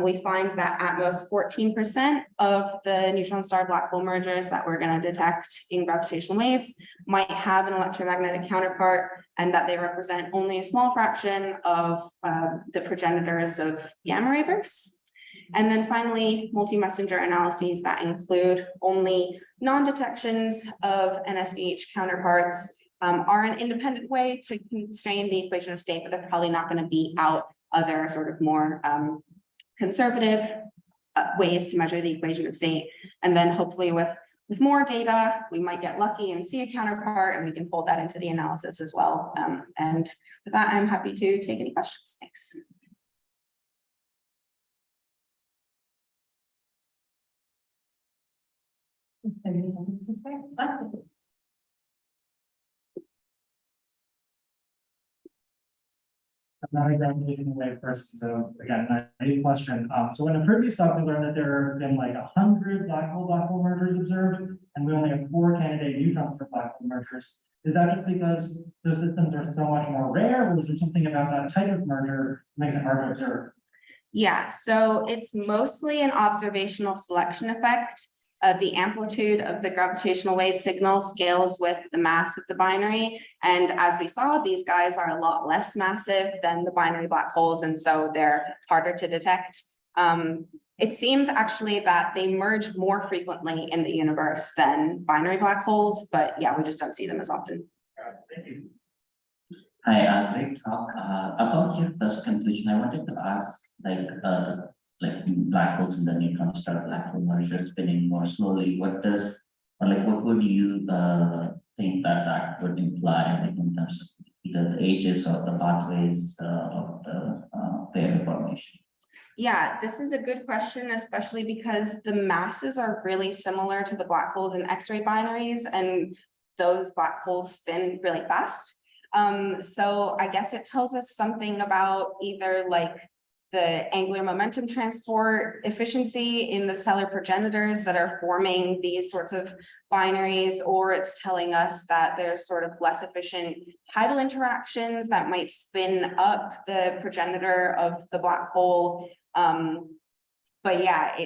We find that at most 14% of the neutron star black hole mergers that we're going to detect in gravitational waves might have an electromagnetic counterpart, and that they represent only a small fraction of the progenitors of gamma ray bursts. And then finally, multi-messenger analyses that include only non-detections of NSBH counterparts are an independent way to constrain the equation of state, but they're probably not going to beat out other sort of more conservative ways to measure the equation of state. And then hopefully with more data, we might get lucky and see a counterpart, and we can fold that into the analysis as well. And with that, I'm happy to take any questions. Thanks. Not a gravitational wave first, so again, a question. So in the previous talk, we learned that there have been like 100 black hole mergers observed, and we only have 4 candidate neutron star black hole mergers. Is that just because those systems are so much more rare, or is there something about that type of merger that makes it hard to observe? Yeah, so it's mostly an observational selection effect. The amplitude of the gravitational wave signal scales with the mass of the binary. And as we saw, these guys are a lot less massive than the binary black holes, and so they're harder to detect. It seems actually that they merge more frequently in the universe than binary black holes, but yeah, we just don't see them as often. Thank you. Hi, great talk. About your first conclusion, I wanted to ask, like black holes in the neutron star black hole merger spinning more slowly. What would you think that would imply, like in terms of either the ages or the pathways of the pair formation? Yeah, this is a good question, especially because the masses are really similar to the black holes in X-ray binaries, and those black holes spin really fast. So I guess it tells us something about either like the angular momentum transport efficiency in the stellar progenitors that are forming these sorts of binaries, or it's telling us that there's sort of less efficient tidal interactions that might spin up the progenitor of the black hole. but yeah,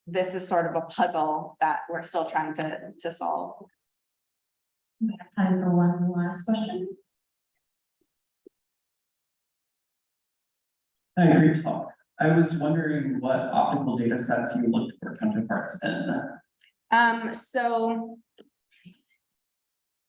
this is sort of a puzzle that we're still trying to solve. We have time for one last question. Hi, great talk. I was wondering what optical data sets you looked for counterparts in. So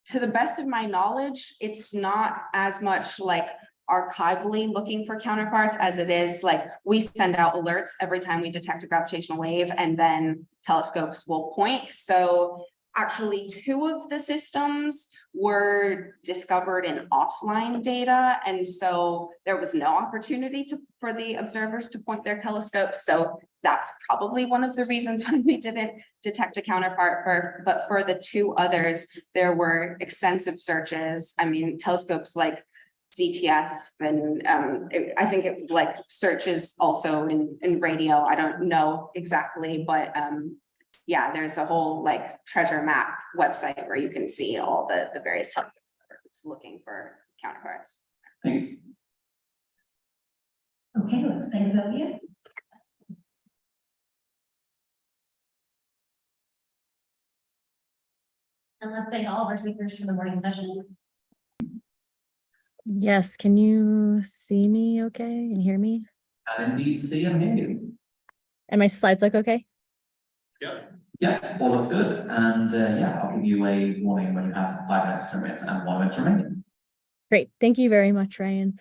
to the best of my knowledge, it's not as much like archivally looking for counterparts as it is like we send out alerts every time we detect a gravitational wave, and then telescopes will point. So actually 2 of the systems were discovered in offline data, and so there was no opportunity for the observers to point their telescopes. So that's probably one of the reasons why we didn't detect a counterpart. But for the 2 others, there were extensive searches. I mean, telescopes like ZTF and I think it like searches also in radio. I don't know exactly, but yeah, there's a whole like treasure map website where you can see all the various telescopes that are looking for counterparts. Thanks. Okay, let's thank Sylvia. And let's thank all of our speakers for the morning session. Yes, can you see me okay and hear me? And indeed, see and hear you. And my slides look okay? Yeah, all looks good. And yeah, I'll give you a warning when you have 5 minutes to remit and 1 minute remaining. Great, thank you very much, Ryan.